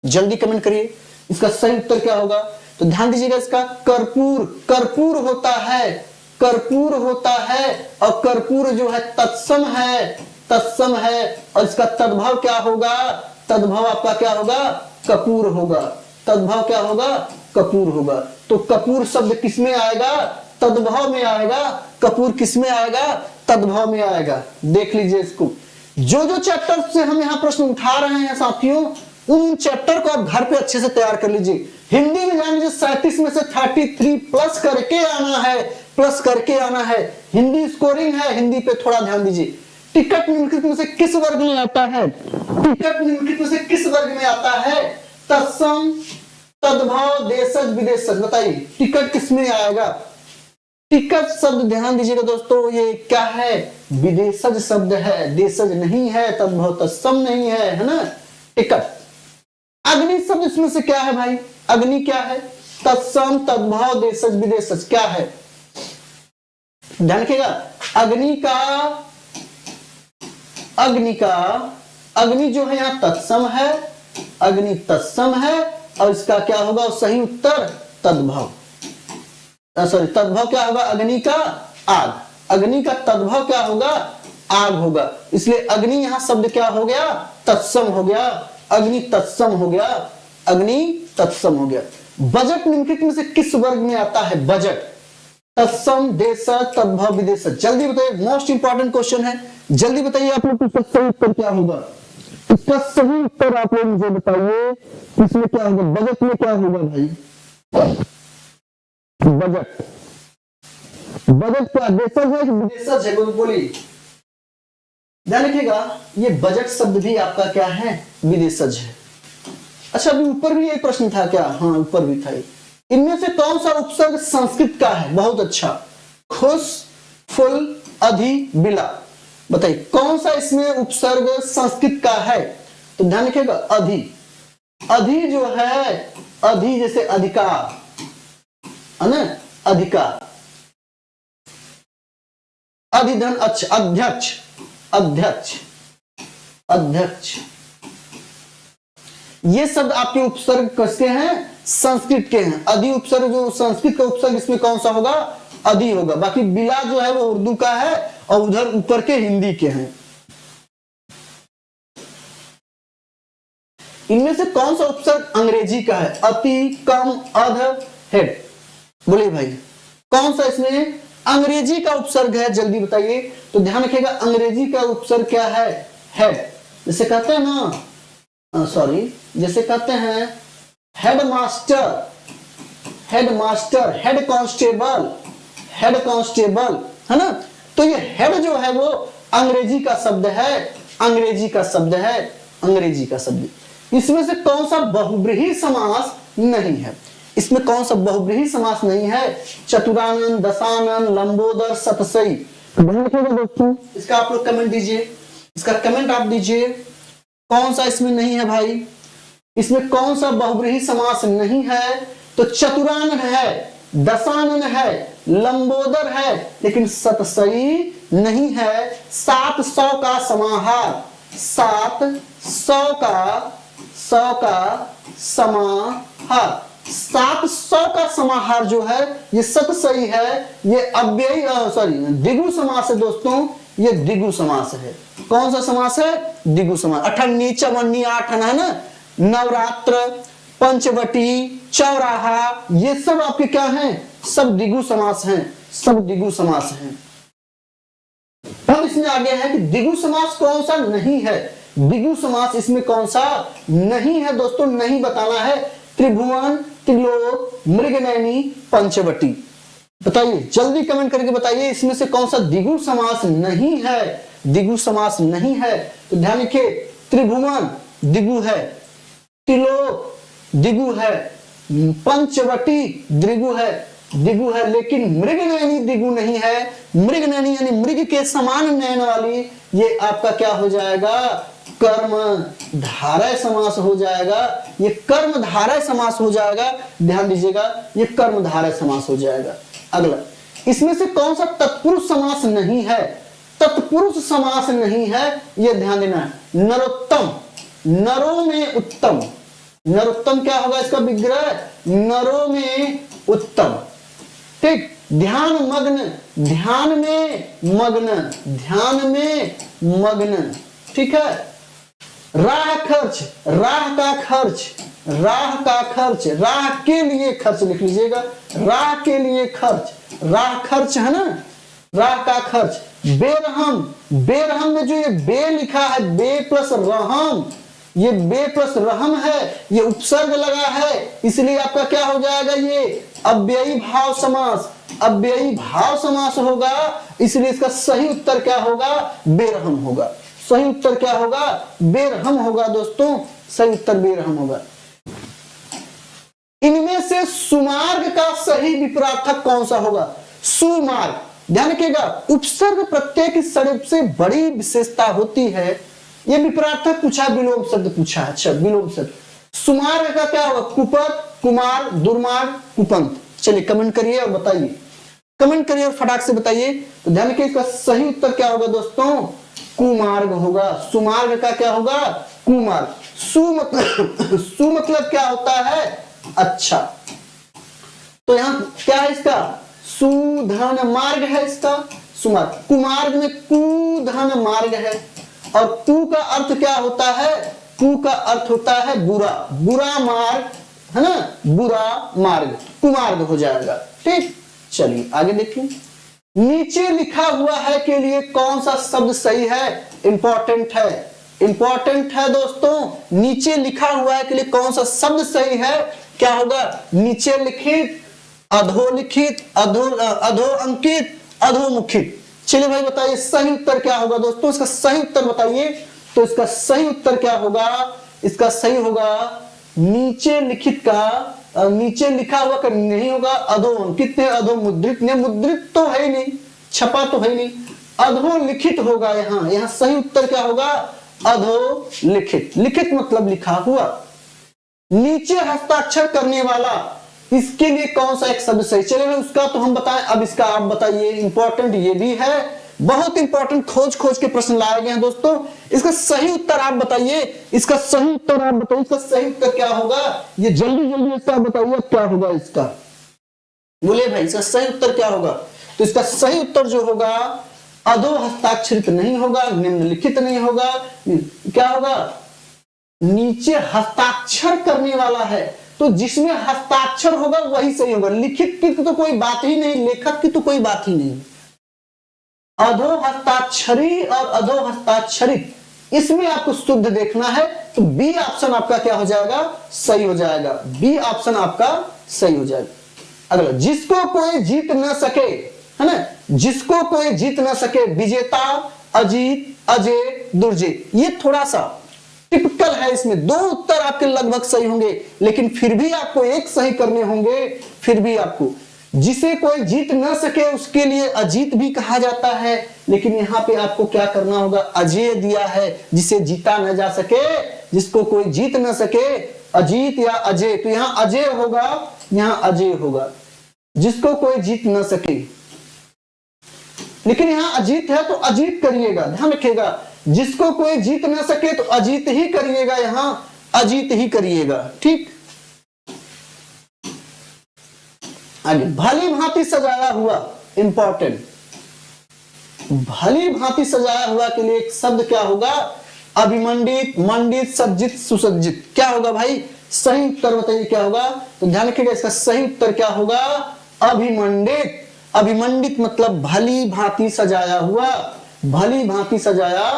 जल्दी कमेंट करिए। इसका सही उत्तर क्या होगा? तो ध्यान दीजिएगा, इसका कर्पूर, कर्पूर होता है, कर्पूर होता है, और कर्पूर जो है तत्सम है, तत्सम है, और इसका तद्भव क्या होगा? तद्भव आपका क्या होगा? कपूर होगा। तद्भव क्या होगा? कपूर होगा। तो कपूर शब्द किस में आएगा? तद्भव में आएगा। कपूर किस में आएगा? तद्भव में आएगा। देख लीजिए इसको। जो जो चैप्टर से हम यहाँ प्रश्न उठा रहे हैं साथियों, उन चैप्टर को आप घर पे अच्छे से तैयार कर लीजिए। हिंदी में जान लीजिए 37 में से 33 प्लस करके आना है, प्लस करके आना है। हिंदी स्कोरिंग है, हिंदी पे थोड़ा ध्यान दीजिए। टिकट निम्नलिखित में से किस वर्ग में आता है? टिकट निम्नलिखित में से किस वर्ग में आता है? तत्सम, तद्भव, देशज, विदेशज, बताइए टिकट किस में आएगा? टिकट शब्द ध्यान दीजिएगा दोस्तों, ये क्या है? विदेशज शब्द है, देशज नहीं है, तद्भव तत्सम नहीं है ना, टिकट। अग्नि शब्द इसमें से क्या है भाई? अग्नि क्या है? तत्सम, तद्भव, देशज, विदेशज, क्या है? ध्यान रखिएगा, अग्नि का, अग्नि का, अग्नि जो है यहाँ तत्सम है, अग्नि तत्सम है, और इसका क्या होगा सही उत्तर? तद्भव। सॉरी, तद्भव क्या होगा? अग्नि का आग। अग्नि का तद्भव क्या होगा? आग होगा। इसलिए अग्नि यहां शब्द क्या हो गया? तत्सम हो गया। अग्नि तत्सम हो गया, अग्नि तत्सम हो गया। बजट निम्नलिखित में से किस वर्ग में आता है? बजट, तत्सम, देशज, तद्भव, विदेशज। जल्दी बताइए, मोस्ट इंपॉर्टेंट क्वेश्चन है, जल्दी बताइए आप लोग, इसका सही उत्तर क्या होगा? इसका सही उत्तर आप लोग मुझे बताइए, इसमें क्या होगा? बजट में क्या होगा भाई? बजट, बजट क्या देशज है कि विदेशज है? बोलिए, ध्यान रखिएगा, ये बजट शब्द भी आपका क्या है? विदेशज है। अच्छा, अभी ऊपर भी एक प्रश्न था क्या? हाँ, ऊपर भी था। इनमें से कौन सा उपसर्ग संस्कृत का है? बहुत अच्छा, खुश, फुल, अधि, बिला, बताइए कौन सा इसमें उपसर्ग संस्कृत का है? तो ध्यान रखिएगा, अधि। अधि जो है, अधि जैसे अधिकार है ना, अधिकार, अधिधन, अध्यक्ष, अध्यक्ष, अध्यक्ष, ये शब्द आपके उपसर्ग किसके हैं? संस्कृत के हैं। अधि उपसर्ग जो संस्कृत का उपसर्ग, इसमें कौन सा होगा? अधि होगा। बाकी बिला जो है वो उर्दू का है, और उधर ऊपर के हिंदी के हैं। इनमें से कौन सा उपसर्ग अंग्रेजी का है? अति, कम, अध, हेड, बोलिए भाई कौन सा इसमें अंग्रेजी का उपसर्ग है? जल्दी बताइए। तो ध्यान रखिएगा, अंग्रेजी का उपसर्ग क्या है? हेड। जैसे कहते हैं ना, सॉरी, जैसे कहते हैं headmaster, headmaster, head constable, head constable, है ना। तो ये हेड जो है वो अंग्रेजी का शब्द है, अंग्रेजी का शब्द है, अंग्रेजी का शब्द। इसमें से कौन सा बहुब्रीहि समास नहीं है? इसमें कौन सा बहुब्रीहि समास नहीं है? चतुरानन, दशानन, लंबोदर, सतसई। दोस्तों इसका आप लोग कमेंट दीजिए, इसका कमेंट आप दीजिए, कौन सा इसमें नहीं है भाई? इसमें कौन सा बहुब्रीहि समास नहीं है? तो चतुरानन है, दशानन है, लंबोदर है, लेकिन सतसई नहीं है। 700 का समाहार, 700 का समाहार, 700 का समाहार जो है ये सतसई है, ये अव्ययी, सॉरी, द्विगु समास है दोस्तों, ये द्विगु समास है। कौन सा समास है? द्विगु समास। अठन्नी, चवन्नी, आठन है ना, नवरात्र, पंचवटी, चौराहा, ये सब आपके क्या हैं? सब द्विगु समास हैं, सब द्विगु समास हैं। अब इसमें आगे है कि द्विगु समास कौन सा नहीं है। द्विगु समास इसमें कौन सा नहीं है दोस्तों, नहीं बताना है। त्रिभुवन, त्रिलोक, मृगनयनी, पंचवटी। बताइए, जल्दी कमेंट करके बताइए इसमें से कौन सा द्विगु समास नहीं है। द्विगु समास नहीं है तो ध्यान रखिए, त्रिभुवन द्विगु है, त्रिलोक द्विगु है, पंचवटी द्विगु है, लेकिन मृगनयनी द्विगु नहीं है। मृगनयनी यानी मृग के समान नयन वाली, ये आपका क्या हो जाएगा? कर्म धारय समास हो जाएगा। ये कर्म धारय समास हो जाएगा, ध्यान दीजिएगा, ये कर्म धारय समास हो जाएगा। अगला, इसमें से कौन सा तत्पुरुष समास नहीं है? तत्पुरुष समास नहीं है, ये ध्यान देना है। नरोत्तम, नरों में उत्तम, नरोत्तम क्या होगा इसका विग्रह? नरों में उत्तम। ठीक, ध्यान मग्न, ध्यान में मग्न, ध्यान में मग्न। ठीक है, राह खर्च, राह का खर्च, राह का खर्च, राह के लिए खर्च लिख लीजिएगा, राह के लिए खर्च, राह खर्च है ना, राह का खर्च। बेरहम, बेरहम में जो ये बे लिखा है, बे प्लस रहम, ये बे प्लस रहम है, ये उपसर्ग लगा है, इसलिए आपका क्या हो जाएगा? ये अव्ययी भाव समास, अव्ययी भाव समास होगा, इसलिए इसका सही उत्तर क्या होगा? बेरहम होगा। सही उत्तर क्या होगा? बेरहम होगा दोस्तों, सही उत्तर बेरहम होगा। इनमें से सुमार्ग का सही विपरार्थक कौन सा होगा? सुमार्ग, ध्यान रखिएगा, उपसर्ग प्रत्यय की सबसे बड़ी विशेषता होती है। ये विपरार्थक पूछा, विलोम शब्द पूछा। अच्छा, विलोम शब्द। सुमार्ग का क्या होगा? कुपथ, कुमार, दुर्मार्ग, कुपंथ। चलिए कमेंट करिए और बताइए, कमेंट करिए और फटाक से बताइए। तो ध्यान रखिए, इसका सही उत्तर क्या होगा दोस्तों? कुमार्ग होगा। सुमार्ग का क्या होगा? कुमार्ग। सु मतलब क्या होता है? अच्छा, तो यहां क्या है इसका? सुधन मार्ग है इसका सुमार्ग। कुमार्ग में कुधन मार्ग है, और कु का अर्थ क्या होता है? कु का अर्थ होता है बुरा, बुरा मार्ग है ना, बुरा मार्ग, कुमार्ग हो जाएगा। ठीक, चलिए आगे देखिए। नीचे लिखा हुआ है के लिए कौन सा शब्द सही है? इंपॉर्टेंट है, इंपॉर्टेंट है दोस्तों। नीचे लिखा हुआ है के लिए कौन सा शब्द सही है? क्या होगा? नीचे लिखित, अधोलिखित, अधो अंकित, अधोमुखित। चलिए भाई बताइए सही उत्तर क्या होगा दोस्तों? इसका सही उत्तर बताइए। तो इसका सही उत्तर क्या होगा? इसका सही होगा नीचे लिखित का, नीचे लिखा हुआ का नहीं होगा, अधोअंकित ने, अधोमुद्रित ने, मुद्रित तो है ही नहीं, छपा तो है ही नहीं, अधोलिखित होगा। यहाँ सही उत्तर क्या होगा? अधोलिखित। लिखित मतलब लिखा हुआ। नीचे हस्ताक्षर करने वाला, इसके लिए कौन सा एक शब्द सही? चलिए उसका तो हम बताएं, अब इसका आप बताइए। इंपॉर्टेंट ये भी है, बहुत इंपॉर्टेंट, खोज खोज के प्रश्न लाए गए हैं दोस्तों। इसका सही उत्तर आप बताइए, इसका सही उत्तर आप बताइए, इसका सही उत्तर क्या होगा? ये जल्दी जल्दी इसका बताइए क्या होगा इसका, बोले भाई इसका सही उत्तर क्या होगा? तो इसका सही उत्तर जो होगा, अधो हस्ताक्षरित नहीं होगा, निम्नलिखित नहीं होगा, क्या होगा? नीचे हस्ताक्षर करने वाला है, तो जिसमें हस्ताक्षर होगा वही सही होगा। लिखित की तो कोई बात ही नहीं, लेखक की तो कोई बात ही नहीं। अधो हस्ताक्षरी और अधो हस्ताक्षरित, इसमें आपको शुद्ध देखना है, तो बी ऑप्शन आपका क्या हो जाएगा? सही हो जाएगा। बी ऑप्शन आपका सही हो जाएगा। अगला, जिसको कोई जीत न सके, है ना, जिसको कोई जीत न सके, विजेता, अजीत, अजय, दुर्जय। ये थोड़ा सा टिपिकल है, इसमें दो उत्तर आपके लगभग सही होंगे, लेकिन फिर भी आपको एक सही करने होंगे। फिर भी आपको, जिसे कोई जीत न सके उसके लिए अजीत भी कहा जाता है, लेकिन यहाँ पे आपको क्या करना होगा? अजय दिया है, जिसे जीता न जा सके, जिसको कोई जीत न सके, अजीत या अजय। तो यहाँ अजय होगा, यहाँ अजय होगा, जिसको कोई जीत न सके। लेकिन यहाँ अजीत है तो अजीत करिएगा, ध्यान रखिएगा। जिसको कोई जीत न सके तो अजीत ही करिएगा, यहां अजीत ही करिएगा। ठीक, आगे, भली भांति सजाया हुआ, इंपॉर्टेंट। भली भांति सजाया हुआ के लिए एक शब्द क्या होगा? अभिमंडित, मंडित, सज्जित, सुसज्जित। क्या होगा भाई? सही उत्तर बताइए क्या होगा? तो ध्यान रखिएगा, इसका सही उत्तर क्या होगा? अभिमंडित। अभिमंडित मतलब भली भांति सजाया हुआ, भली भांति सजाया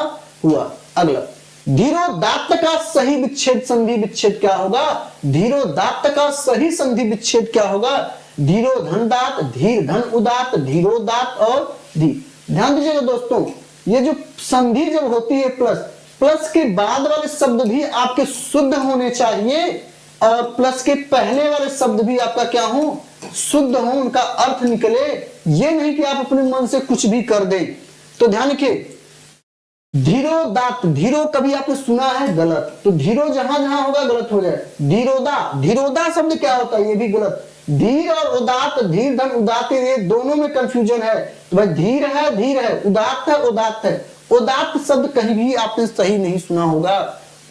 हुआ। अगला, धीरोदात्त का सही विच्छेद संधि विच्छेद क्या होगा? धीरोदात्त का सही संधि विच्छेद क्या होगा? धीरोधनदात, धीर धन उदात, धीरोदात और धी। ध्यान दीजिएगा दोस्तों, ये जो संधि जब होती है प्लस, प्लस के बाद वाले शब्द भी आपके शुद्ध होने चाहिए और प्लस के पहले वाले शब्द भी आपका क्या हो? शुद्ध हो, उनका अर्थ निकले। ये नहीं कि आप अपने मन से कुछ भी कर दे। तो ध्यान रखिए, धीरोदात, धीरो कभी आपने सुना है? गलत। तो धीरो जहां जहां होगा गलत हो जाए। धीरोदा, धीरोदा शब्द क्या होता है? ये भी गलत। धीर और उदात, धीर धन उदात, ये दोनों में कंफ्यूजन है। तो भाई धीर है, धीर है, उदात है, उदात है। उदात शब्द कहीं भी आपने सही नहीं सुना होगा।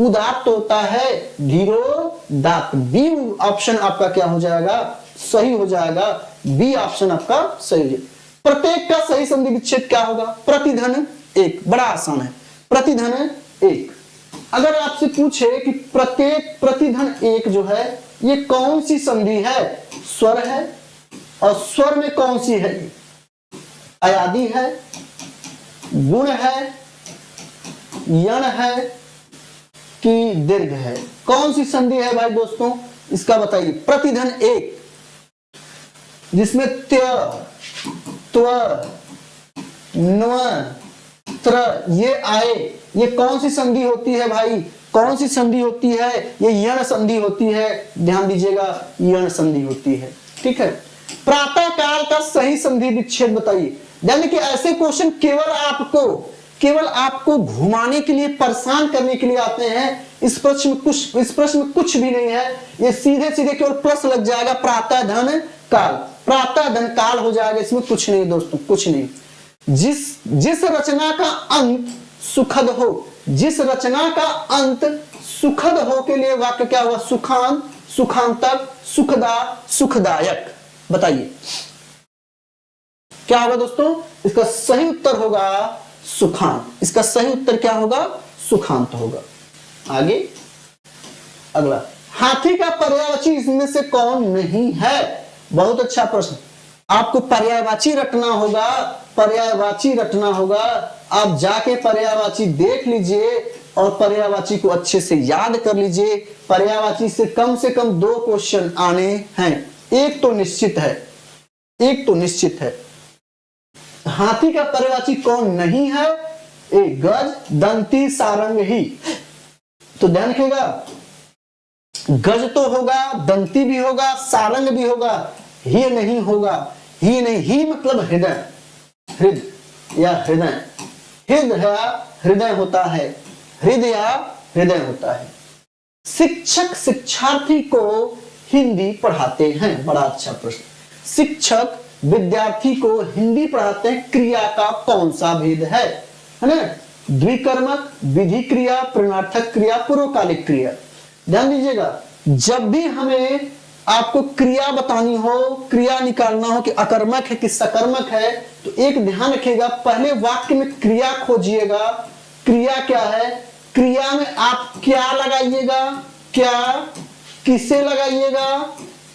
उदात तो होता है धीरोदात। बी ऑप्शन आपका क्या हो जाएगा? सही हो जाएगा। बी ऑप्शन आपका सही है। प्रत्येक का सही संधि विच्छेद क्या होगा? प्रतिधन एक। बड़ा आसान है, प्रतिधन एक। अगर आपसे पूछे कि प्रत्येक प्रतिधन एक जो है ये कौन सी संधि है? स्वर है, और स्वर में कौन सी है? अयादि है, गुण है, यण है कि दीर्घ है? कौन सी संधि है भाई दोस्तों? इसका बताइए। प्रतिधन एक जिसमें त्य, त्व, न्व, त्र ये आए, ये कौन सी संधि होती है भाई? कौन सी संधि होती है? ये यण संधि होती है। ध्यान दीजिएगा, यण संधि होती है। ठीक है। प्रातः काल का सही संधि विच्छेद बताइए। यानी कि ऐसे क्वेश्चन केवल आपको घुमाने के लिए, परेशान करने के लिए आते हैं। इस प्रश्न में कुछ भी नहीं है। ये सीधे सीधे केवल प्रश्न लग जाएगा, प्रातः धन काल, प्रातः धन काल हो जाएगा। इसमें कुछ नहीं दोस्तों, कुछ नहीं। जिस रचना का अंत सुखद हो, जिस रचना का अंत सुखद हो के लिए वाक्य क्या हुआ? सुखांत, सुखांतक, सुखदा, सुखदायक। बताइए क्या होगा दोस्तों? इसका सही उत्तर होगा सुखांत। इसका सही उत्तर क्या होगा? सुखांत होगा। आगे अगला, हाथी का पर्यायवाची इसमें से कौन नहीं है? बहुत अच्छा प्रश्न। आपको पर्यायवाची रटना होगा, पर्यायवाची रटना होगा। आप जाके पर्यायवाची देख लीजिए और पर्यायवाची को अच्छे से याद कर लीजिए। पर्यायवाची से कम 2 क्वेश्चन आने हैं। एक तो निश्चित है, एक तो निश्चित है। हाथी का पर्यायवाची कौन नहीं है? एक गज, दंती, सारंग ही। तो ध्यान रखिएगा, गज तो होगा, दंती भी होगा, सारंग भी होगा, ही नहीं होगा। ही नहीं, ही मतलब हृदय, हृदय या हृदय, हृदय होता है, हृदय हृदय होता है। शिक्षक शिक्षार्थी को हिंदी पढ़ाते हैं। बड़ा अच्छा प्रश्न। शिक्षक विद्यार्थी को हिंदी पढ़ाते हैं, क्रिया का कौन सा भेद है ना? द्विकर्मक, विधि क्रिया, प्रणर्थक क्रिया, पूर्वकालिक क्रिया। ध्यान दीजिएगा, जब भी हमें आपको क्रिया बतानी हो, क्रिया निकालना हो कि अकर्मक है कि सकर्मक है, तो एक ध्यान रखिएगा, पहले वाक्य में क्रिया खोजिएगा। क्रिया क्या है? क्रिया में आप क्या लगाइएगा, क्या, किसे लगाइएगा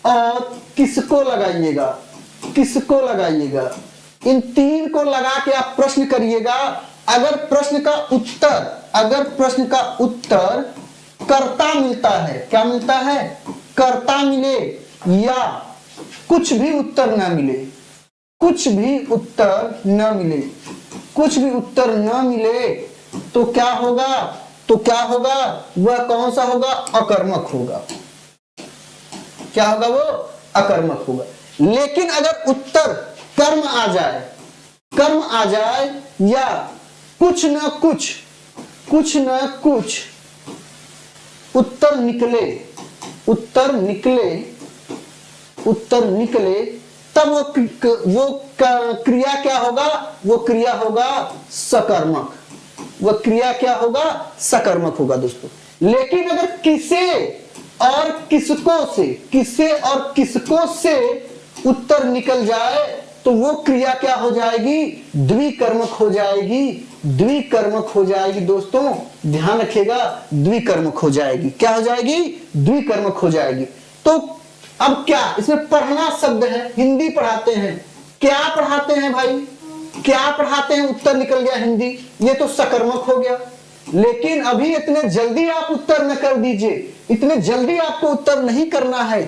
और किसको लगाइएगा, किसको लगाइएगा। इन 3 को लगा के आप प्रश्न करिएगा। अगर प्रश्न का उत्तर कर्ता मिलता है, क्या मिलता है? कर्ता मिले, या कुछ भी उत्तर न मिले, कुछ भी उत्तर न मिले, कुछ भी उत्तर न मिले, तो क्या होगा? तो क्या होगा? वह कौन सा होगा? अकर्मक होगा। क्या होगा? वो अकर्मक होगा। लेकिन अगर उत्तर कर्म आ जाए, कर्म आ जाए, या कुछ न कुछ उत्तर निकले, तब वो क्रिया क्या होगा? वो क्रिया होगा सकर्मक। वह क्रिया क्या होगा? सकर्मक होगा दोस्तों। लेकिन अगर किसे और किसको से उत्तर निकल जाए, तो तो वो क्रिया क्या हो जाएगी, द्विकर्मक हो जाएगी, द्विकर्मक हो जाएगी दोस्तों, ध्यान रखिएगा, द्विकर्मक हो जाएगी। क्या हो जाएगी, द्विकर्मक हो जाएगी। तो अब क्या इसमें पढ़ना शब्द है, हिंदी पढ़ाते हैं, क्या पढ़ाते हैं भाई, क्या पढ़ाते हैं, उत्तर निकल गया हिंदी, ये तो सकर्मक हो गया। लेकिन अभी इतने जल्दी आप उत्तर न कर दीजिए, इतने जल्दी आपको उत्तर नहीं करना है।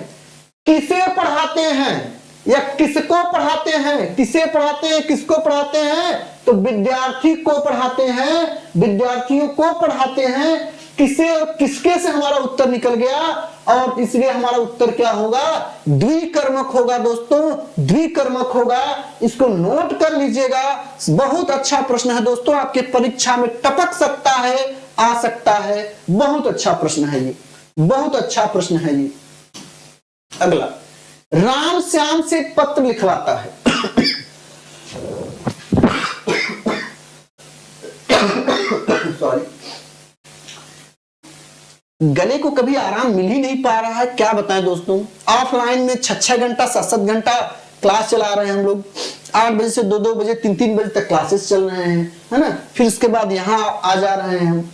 किसे पढ़ाते हैं या किसको पढ़ाते हैं, किसे पढ़ाते हैं, किसको पढ़ाते हैं, तो विद्यार्थी को पढ़ाते हैं, विद्यार्थियों को पढ़ाते हैं। किसे और किसके से हमारा उत्तर निकल गया, और इसलिए हमारा उत्तर क्या होगा, द्विकर्मक होगा दोस्तों, द्विकर्मक होगा। इसको नोट कर लीजिएगा, बहुत अच्छा प्रश्न है दोस्तों, आपके परीक्षा में टपक सकता है, आ सकता है, बहुत अच्छा प्रश्न है ये, बहुत अच्छा प्रश्न है ये। अगला, राम श्याम से पत्र लिखवाता है। सॉरी, गले को कभी आराम मिल ही नहीं पा रहा है, क्या बताएं दोस्तों। ऑफलाइन में 6-6 घंटा 7-7 घंटा क्लास चला रहे हैं हम लोग, 8 बजे से 2-2 बजे 3-3 बजे तक क्लासेस चल रहे हैं, है ना। फिर उसके बाद यहाँ आ जा रहे हैं हम।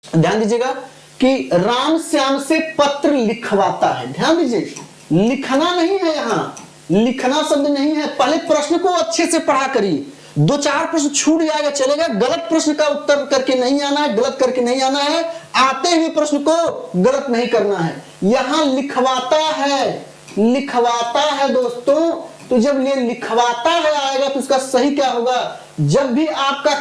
ध्यान दीजिएगा कि राम श्याम से पत्र लिखवाता है, ध्यान दीजिए, लिखना नहीं है, यहाँ लिखना शब्द नहीं है। पहले प्रश्न को अच्छे से पढ़ा करिए, 2-4 प्रश्न छूट जाएगा चलेगा, गलत प्रश्न का उत्तर करके नहीं आना है, गलत करके नहीं आना है, आते हुए प्रश्न को गलत नहीं करना है। यहां लिखवाता है, लिखवाता है दोस्तों, तो जब ये लिखवाता है आएगा तो उसका सही क्या होगा, जब भी आपका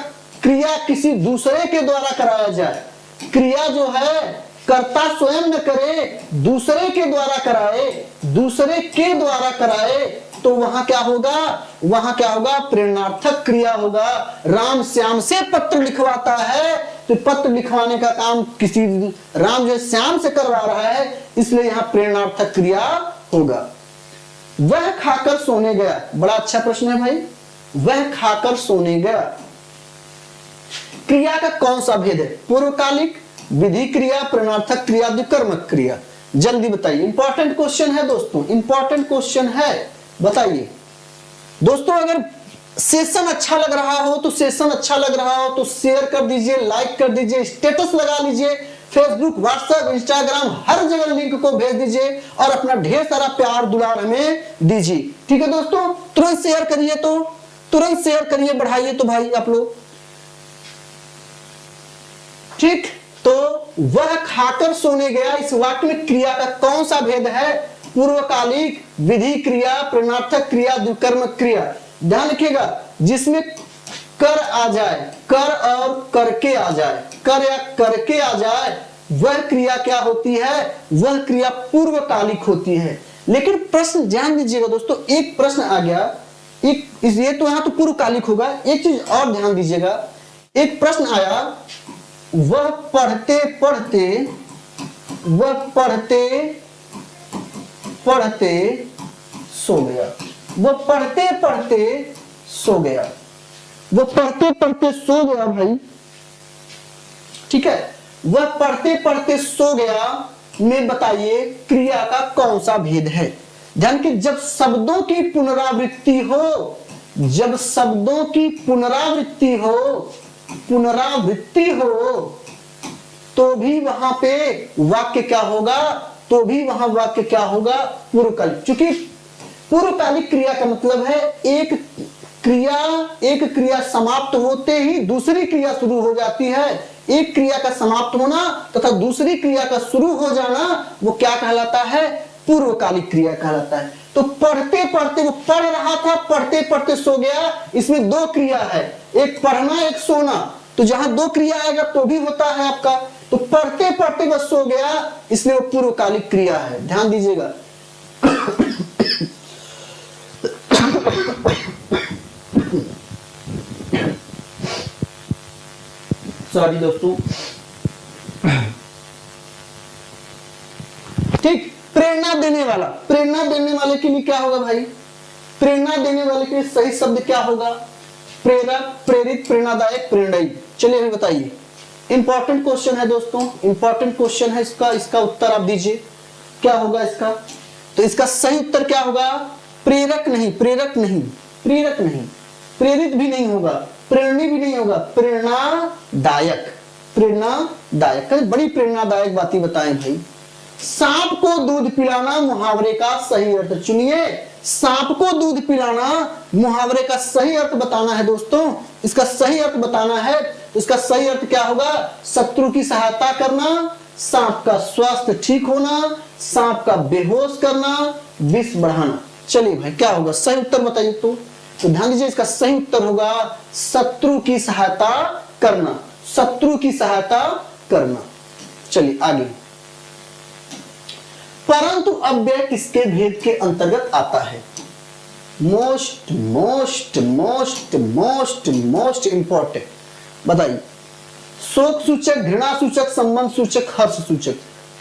क्रिया किसी दूसरे के द्वारा कराया जाए, क्रिया जो है कर्ता स्वयं न करे, दूसरे के द्वारा कराए, दूसरे के द्वारा कराए, तो वहां क्या होगा, वहां क्या होगा, प्रेरणार्थक क्रिया होगा। राम श्याम से पत्र लिखवाता है, तो पत्र लिखवाने का काम किसी राम जो श्याम से करवा रहा है, इसलिए यहां प्रेरणार्थक क्रिया होगा। वह खाकर सोने गया, बड़ा अच्छा प्रश्न है भाई, वह खाकर सोने गया, क्रिया का कौन सा भेद है, पूर्वकालिक, विधि क्रिया, प्रेरणार्थक क्रिया, द्विकर्मक क्रिया, जल्दी बताइए। इंपॉर्टेंट क्वेश्चन है दोस्तों, इंपॉर्टेंट क्वेश्चन है, बताइए दोस्तों। अगर सेशन अच्छा लग रहा हो तो सेशन अच्छा लग रहा हो तो शेयर कर दीजिए, लाइक कर दीजिए, स्टेटस लगा लीजिए, फेसबुक, व्हाट्सएप, इंस्टाग्राम, हर जगह लिंक को भेज दीजिए और अपना ढेर सारा प्यार दुलार हमें दीजिए, ठीक है दोस्तों। तुरंत शेयर करिए, तो तुरंत शेयर करिए, बढ़ाइए तो भाई आप लोग, ठीक। तो वह खाकर सोने गया, इस वाक्य में क्रिया का कौन सा भेद है, पूर्वकालिक, विधि क्रिया, प्रेरणार्थक क्रिया, द्विकर्मक क्रिया। ध्यान रखिएगा, जिसमें कर आ जाए, कर और करके आ जाए, कर या करके आ जाए, वह क्रिया क्या होती है, वह क्रिया पूर्वकालिक होती है। लेकिन प्रश्न ध्यान दीजिएगा दोस्तों, एक प्रश्न आ गया, एक ये तो यहां तो पूर्वकालिक होगा, एक चीज और ध्यान दीजिएगा, एक प्रश्न आया, वह पढ़ते पढ़ते, वह पढ़ते पढ़ते सो गया, वह पढ़ते पढ़ते सो गया, वह पढ़ते पढ़ते सो गया भाई, ठीक है। वह पढ़ते पढ़ते सो गया में बताइए क्रिया का कौन सा भेद है। ध्यान कि जब शब्दों की पुनरावृत्ति हो, जब शब्दों की पुनरावृत्ति हो, पुनरावृत्ति हो, तो भी वहां पे वाक्य क्या होगा, तो भी वहां वाक्य क्या होगा, पूर्वकालिक। क्योंकि पूर्वकालिक क्रिया का मतलब है एक क्रिया समाप्त होते ही दूसरी क्रिया शुरू हो जाती है। एक क्रिया का समाप्त होना तथा दूसरी क्रिया का शुरू हो जाना, वो क्या कहलाता है, पूर्वकालिक क्रिया कहलाता है। तो पढ़ते पढ़ते, वो पढ़ रहा था, पढ़ते पढ़ते सो गया, इसमें 2 क्रिया है, एक पढ़ना एक सोना, तो जहां 2 क्रिया आएगा तो भी होता है आपका। तो पढ़ते पढ़ते बस सो गया, इसलिए वो पूर्वकालिक क्रिया है, ध्यान दीजिएगा। सॉरी दोस्तों, ठीक। प्रेरणा देने वाला, प्रेरणा देने वाले के लिए क्या होगा भाई, प्रेरणा देने वाले के लिए सही शब्द क्या होगा, प्रेरक, प्रेरित, प्रेरणादायक, प्रेरणाई। चलिए अभी बताइए, इंपॉर्टेंट क्वेश्चन है दोस्तों, इंपॉर्टेंट क्वेश्चन है, इसका उत्तर आप दीजिए, क्या होगा इसका। तो इसका सही उत्तर क्या होगा, प्रेरक नहीं, प्रेरक नहीं, प्रेरक नहीं, प्रेरित भी नहीं होगा, प्रेरणी भी नहीं होगा, प्रेरणादायक, प्रेरणादायक। बड़ी प्रेरणादायक बातें बताएं भाई। सांप को दूध पिलाना मुहावरे का सही अर्थ चुनिए। सांप को दूध पिलाना मुहावरे का सही अर्थ बताना है दोस्तों। इसका सही अर्थ बताना है, इसका सही अर्थ क्या होगा? शत्रु की सहायता करना, सांप का स्वास्थ्य ठीक होना, सांप का बेहोश करना, विष बढ़ाना। चलिए भाई क्या होगा सही उत्तर बताइए। तो ध्यान दीजिए, इसका सही उत्तर होगा शत्रु की सहायता करना, शत्रु की सहायता करना। चलिए आगे। परंतु अव्यय किसके भेद के अंतर्गत आता है? Most most most most most important बताइए। शोक सूचक, घृणा सूचक, संबंध सूचक, हर्ष सूचक।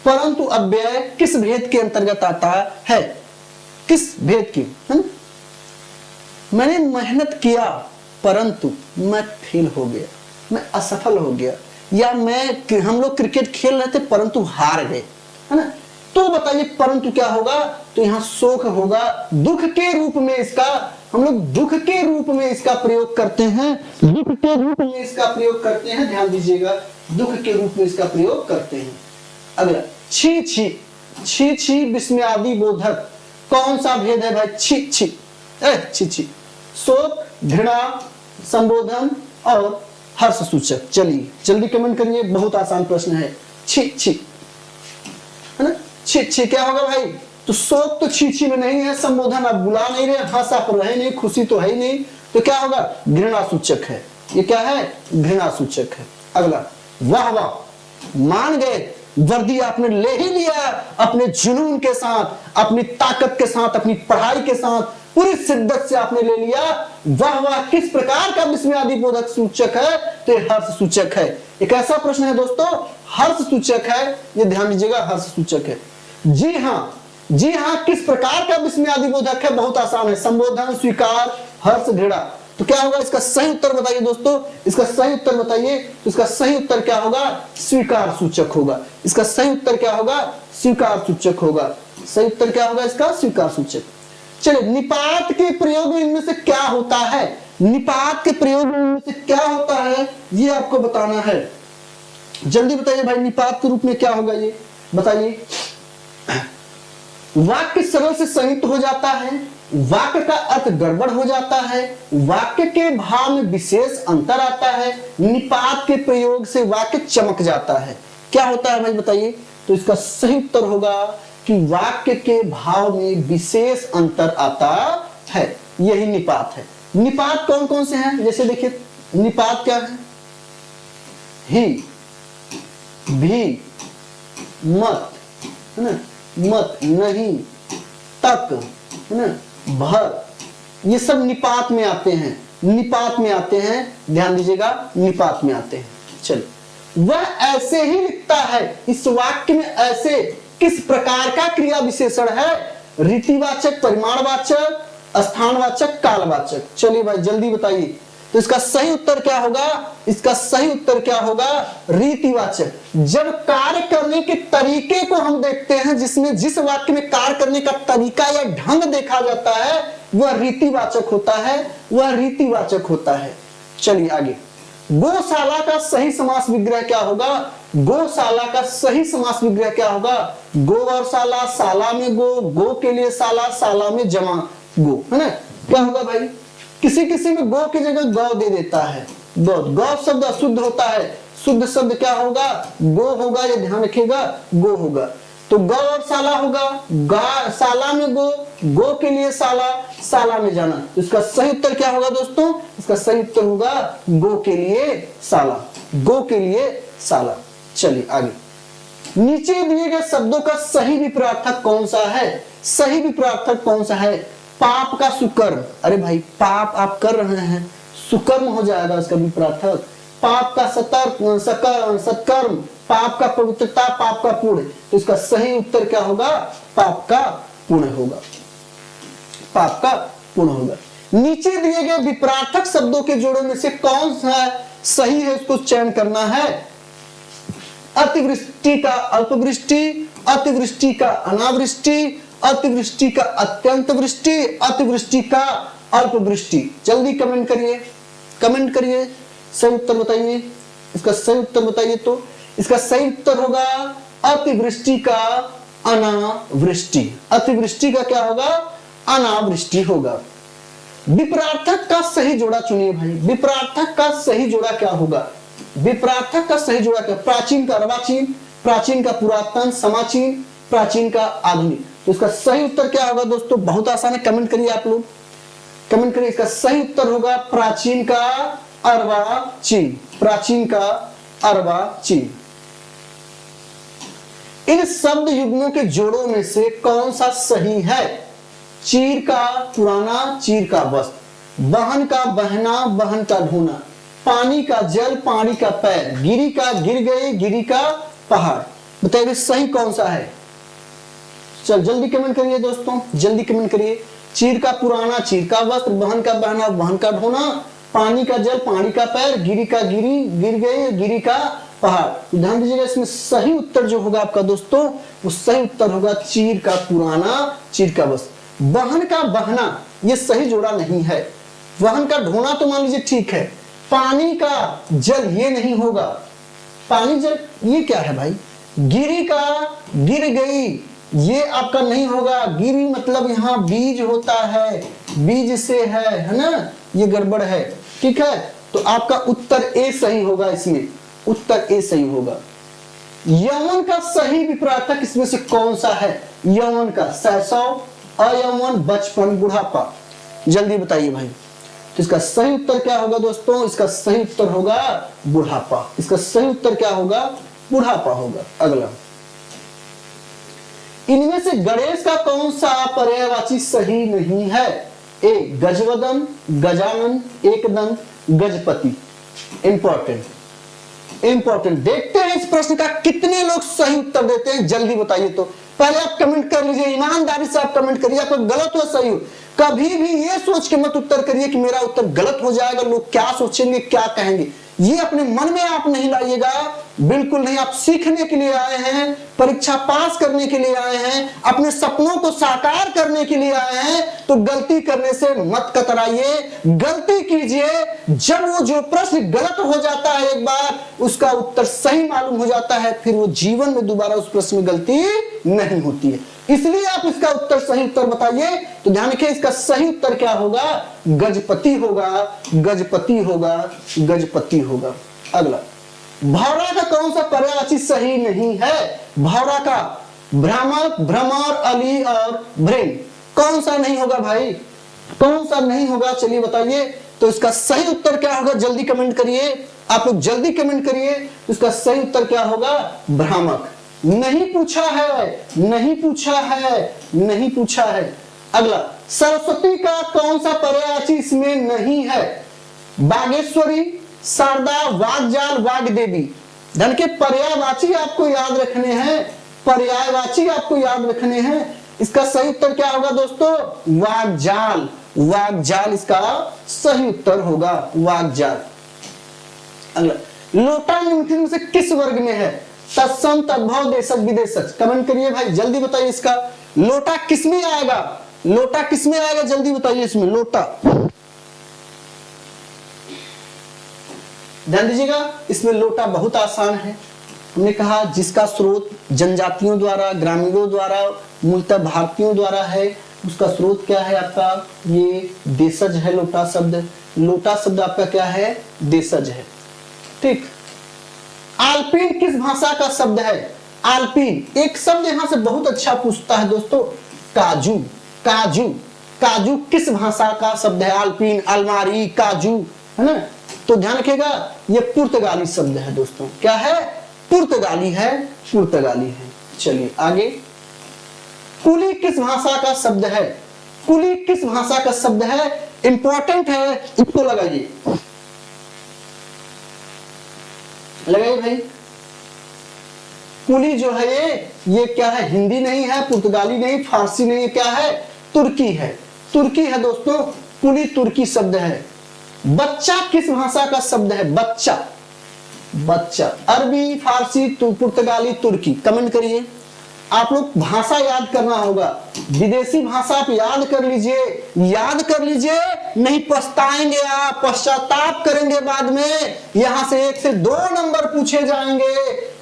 परंतु अव्यय किस भेद के अंतर्गत आता है? किस भेद की? मैंने मेहनत किया परंतु मैं फेल हो गया, मैं असफल हो गया, या हम लोग क्रिकेट खेल रहे थे परंतु हार गए, है ना? तो बताइए परंतु क्या होगा? तो यहां शोक होगा, दुख के रूप में इसका, हम लोग दुख के रूप में इसका प्रयोग करते हैं, दुख के रूप में इसका प्रयोग करते हैं। ध्यान दीजिएगा, दुख के रूप में इसका प्रयोग करते हैं। अगला, छी छी, छी छी विस्मयादि बोधक कौन सा भेद है भाई? छी छी, छी छी, शोक, घृणा, संबोधन और हर्ष सूचक। चलिए जल्दी कमेंट करिए, बहुत आसान प्रश्न है। छी छी, है ना? छी छी क्या होगा भाई? तो शोक तो छी छी में नहीं है, संबोधन आप बुला नहीं रहे, हंस आप रहे नहीं, खुशी तो है ही नहीं, तो क्या होगा? घृणा सूचक है। ये क्या है? घृणा सूचक है। अगला, वाह वाह, मान गए, वर्दी आपने ले ही लिया, अपने जुनून के साथ, अपनी ताकत के साथ, अपनी पढ़ाई के साथ, पूरी शिद्दत से आपने ले लिया। वाह वाह किस प्रकार का विस्मयादि बोधक सूचक है? तो हर्ष सूचक है। एक ऐसा प्रश्न है दोस्तों, हर्ष सूचक है, ये ध्यान दीजिएगा, हर्ष सूचक है। जी हाँ, जी हाँ, किस प्रकार का विस्मयादि बोधक है? बहुत आसान है, संबोधन, स्वीकार, हर्ष, घृणा। तो क्या होगा इसका सही उत्तर बताइए दोस्तों, इसका सही उत्तर बताइए। तो इसका सही उत्तर क्या होगा? स्वीकार सूचक होगा। इसका सही उत्तर क्या होगा? स्वीकार सूचक होगा। सही उत्तर क्या होगा इसका? स्वीकार सूचक। चलिए, निपात के प्रयोग में इनमें से क्या होता है? निपात के प्रयोग में इनमें से क्या होता है ये आपको बताना है। जल्दी बताइए भाई, निपात के रूप में क्या होगा ये बताइए। वाक्य सरल से संयुक्त हो जाता है, वाक्य का अर्थ गड़बड़ हो जाता है, वाक्य के भाव में विशेष अंतर आता है, निपात के प्रयोग से वाक्य चमक जाता है। क्या होता है भाई बताइए। तो इसका सही उत्तर होगा कि वाक्य के भाव में विशेष अंतर आता है, यही निपात है। निपात कौन कौन से हैं? जैसे देखिए, निपात क्या है? ही, भी, मत, है ना, मत, नहीं, तक, है ना, भर, ये सब निपात में आते हैं, निपात में आते हैं। ध्यान दीजिएगा, निपात में आते हैं। चलिए, वह ऐसे ही लिखता है, इस वाक्य में ऐसे किस प्रकार का क्रिया विशेषण है? रीतिवाचक, परिमाणवाचक, स्थानवाचक, कालवाचक। चलिए भाई जल्दी बताइए। तो इसका सही उत्तर क्या होगा? इसका सही उत्तर क्या होगा? रीतिवाचक। जब कार्य करने के तरीके को हम देखते हैं, जिसमें जिस वाक्य में कार्य करने का तरीका या ढंग देखा जाता है, वह रीतिवाचक होता है, वह रीतिवाचक होता है। चलिए आगे। गौशाला का सही समास विग्रह क्या होगा? गौशाला का सही समास विग्रह क्या होगा? गो और शाला, शाला में गो, गो के लिए शाला, शाला में जमा गो, है ना? क्या होगा भाई? किसी किसी में गो की जगह गौ दे देता है। गौ, गौ शब्द अशुद्ध होता है, शुद्ध शब्द क्या होगा? गो होगा, ये ध्यान रखिएगा, गो होगा। तो गौ और शाला होगा, शाला में गो, गो के लिए शाला, शाला में जाना। तो इसका सही उत्तर क्या होगा दोस्तों? इसका सही उत्तर होगा गो के लिए शाला, गो के लिए शाला। चलिए आगे। नीचे दिए गए शब्दों का सही विपरीतार्थक कौन सा है? सही विपरीतार्थक कौन सा है? पाप का सुकर्म, अरे भाई पाप आप कर रहे हैं, सुकर्म हो जाएगा इसका विपरीतार्थक। पाप का सत्कर्म, पाप का पवित्रता, पाप का पुण्य। तो इसका सही उत्तर क्या होगा? पाप का पुण्य होगा, पाप का पुण्य होगा। नीचे दिए गए विपरीतार्थक शब्दों के जोड़ों में से कौन सा सही है, उसको चयन करना है। अतिवृष्टि का अल्पवृष्टि, अतिवृष्टि का अनावृष्टि, अतिवृष्टि का अत्यंत वृष्टि, अतिवृष्टि का अल्प वृष्टि। जल्दी कमेंट करिए, कमेंट करिए, सही उत्तर बताइए, इसका सही उत्तर बताइए। तो इसका सही उत्तर होगा अतिवृष्टि का अनावृष्टि। अतिवृष्टि का क्या होगा? अनावृष्टि होगा। विपरार्थक का सही जोड़ा चुनिए भाई। विपरार्थक का सही जोड़ा क्या होगा? विपरार्थक का सही जोड़ा क्या? प्राचीन का अर्वाचीन, प्राचीन का पुरातन, समाचीन, प्राचीन का आधुनिक। तो इसका सही उत्तर क्या होगा दोस्तों? बहुत आसान है, कमेंट करिए आप लोग, कमेंट करिए। इसका सही उत्तर होगा प्राचीन का अर्वाचीन, प्राचीन का अर्वाचीन। इन शब्द युग्मों के जोड़ों में से कौन सा सही है? चीर का पुराना, चीर का वस्त्र, बहन का बहना, बहन का ढोना, पानी का जल, पानी का पैर, गिरी का गिर गए, गिरी का पहाड़। बताइए सही कौन सा है? चल जल्दी कमेंट करिए दोस्तों, जल्दी कमेंट करिए। चीर का पुराना, चीर का वस्त्र, बहन का बहना, बहन का ढोना, पानी का जल, पानी का पैर, गिरी का गिरी, गिर गए, गिरी का पहाड़। ध्यान दीजिएगा, इसमें सही उत्तर जो होगा आपका दोस्तों, वो सही उत्तर होगा चीर का पुराना, चीर का वस्त्र। वहन का बहना ये सही जोड़ा नहीं है। वहन का ढोना तो मान लीजिए ठीक है, पानी का जल ये नहीं होगा। पानी जल ये क्या है भाई? गिरी का गिर गई ये आपका नहीं होगा। गिरी मतलब यहाँ बीज होता है, बीज से है ना, ये गड़बड़ है। ठीक है, तो आपका उत्तर ए सही होगा, इसमें उत्तर ए सही होगा। यौवन का सही विपरार्थक इसमें से कौन सा है? यौवन का शैशव, अयौवन, बचपन, बुढ़ापा। जल्दी बताइए भाई। तो इसका सही उत्तर क्या होगा दोस्तों? इसका सही उत्तर होगा बुढ़ापा। इसका सही उत्तर क्या होगा? बुढ़ापा होगा। अगला, इनमें से गणेश का कौन सा पर्यायवाची सही नहीं है? A Gajavadan, Gajanan, Ekdant, Gajpati. Important important. देखते हैं इस प्रश्न का कितने लोग सही उत्तर देते हैं, जल्दी बताइए। तो पहले आप कमेंट कर लीजिए, ईमानदारी से आप कमेंट करिए, आपका गलत हो सही हो। कभी भी ये सोच के मत उत्तर करिए कि मेरा उत्तर गलत हो जाएगा, लोग क्या सोचेंगे, क्या कहेंगे। ये अपने मन में आप नहीं लाइएगा, बिल्कुल नहीं। आप सीखने के लिए आए हैं, परीक्षा पास करने के लिए आए हैं, अपने सपनों को साकार करने के लिए आए हैं। तो गलती करने से मत कतराइए, गलती कीजिए। जब वो जो प्रश्न गलत हो जाता है एक बार, उसका उत्तर सही मालूम हो जाता है, फिर वो जीवन में दोबारा उस प्रश्न में गलती नहीं होती है। इसलिए आप इसका उत्तर सही उत्तर बताइए। तो ध्यान रखिए, इसका सही उत्तर क्या होगा? गजपति होगा, गजपति होगा, गजपति होगा। अगला, भौरा का कौन सा पर्यायवाची सही नहीं है? भौरा का भ्रामक, भ्रमर, अली और भ्रेम। कौन सा नहीं होगा भाई? कौन सा नहीं होगा? चलिए बताइए। तो इसका सही उत्तर क्या होगा? जल्दी कमेंट करिए, आप लोग जल्दी कमेंट करिए। इसका सही उत्तर क्या होगा? भ्रामक। नहीं पूछा है, नहीं पूछा है, नहीं पूछा है। अगला, सरस्वती का कौन सा पर्यायवाची इसमें नहीं है? बागेश्वरी, शारदा, वाग्जाल, वाग्देवी। धन के पर्यायवाची आपको याद रखने हैं, पर्यायवाची आपको याद रखने हैं। इसका सही उत्तर क्या होगा दोस्तों? वाग्जाल, वाग्जाल इसका सही उत्तर होगा, वाग्जाल। अगला, लोटा निम्नलिखित में से किस वर्ग में है? तत्सम, तद्भव, देशज, विदेशज। कमेंट करिए भाई, जल्दी बताइए। इसका लोटा किस में आएगा? लोटा किस में आएगा? जल्दी बताइए। इसमें लोटा, ध्यान दीजिएगा, इसमें लोटा बहुत आसान है। हमने कहा जिसका स्रोत जनजातियों द्वारा, ग्रामीणों द्वारा, मूलतः भारतीयों द्वारा है, उसका स्रोत क्या है आपका? ये देशज है। लोटा शब्द, लोटा शब्द आपका क्या है? देशज है। ठीक। आल्पीन किस भाषा का शब्द है? आल्पीन एक शब्द यहां से बहुत अच्छा पूछता है दोस्तों, काजू, काजू, काजू किस भाषा का शब्द है? आल्पीन, अलमारी, काजू, है ना। तो ध्यान रखिएगा, ये पुर्तगाली शब्द है दोस्तों। क्या है? पुर्तगाली है, पुर्तगाली है। चलिए आगे, कुली किस भाषा का शब्द है? कुली किस भाषा का शब्द है? इंपॉर्टेंट है, इसको लगाइए, लगाइए भाई। कुली जो है ये क्या है? हिंदी नहीं है, पुर्तगाली नहीं, फारसी नहीं है, क्या है? तुर्की है, तुर्की है दोस्तों। कुली तुर्की शब्द है। बच्चा किस भाषा का शब्द है? बच्चा, बच्चा अरबी, फारसी, पुर्तगाली, तुर्की। कमेंट करिए। आप लोग भाषा याद करना होगा, विदेशी भाषा आप याद कर लीजिए, याद कर लीजिए, नहीं पछताएंगे आप, पश्चाताप करेंगे बाद में। यहां से 1 से 2 नंबर पूछे जाएंगे,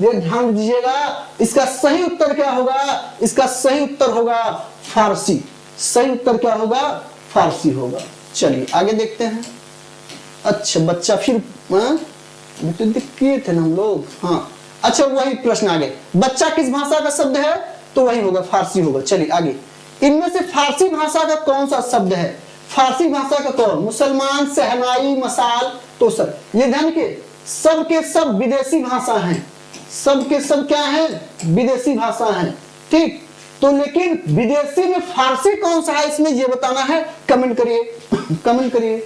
ये ध्यान दीजिएगा। इसका सही उत्तर क्या होगा? इसका सही उत्तर होगा फारसी। सही उत्तर क्या होगा? फारसी होगा। चलिए आगे देखते हैं। अच्छा बच्चा फिर किए थे ना हम लोग, हाँ अच्छा वही प्रश्न आगे, बच्चा किस भाषा का शब्द है? तो वही होगा, फारसी होगा। चलिए आगे, इनमें से फारसी भाषा का कौन सा शब्द है? फारसी भाषा का कौन? मुसलमान, सहनाई, मसाल, तो सर ये ध्यान के सब के सब विदेशी भाषा हैं, सब के सब क्या है? विदेशी भाषा है, ठीक। तो लेकिन विदेशी में फारसी कौन सा है इसमें ये बताना है, कमेंट करिए, कमेंट करिए।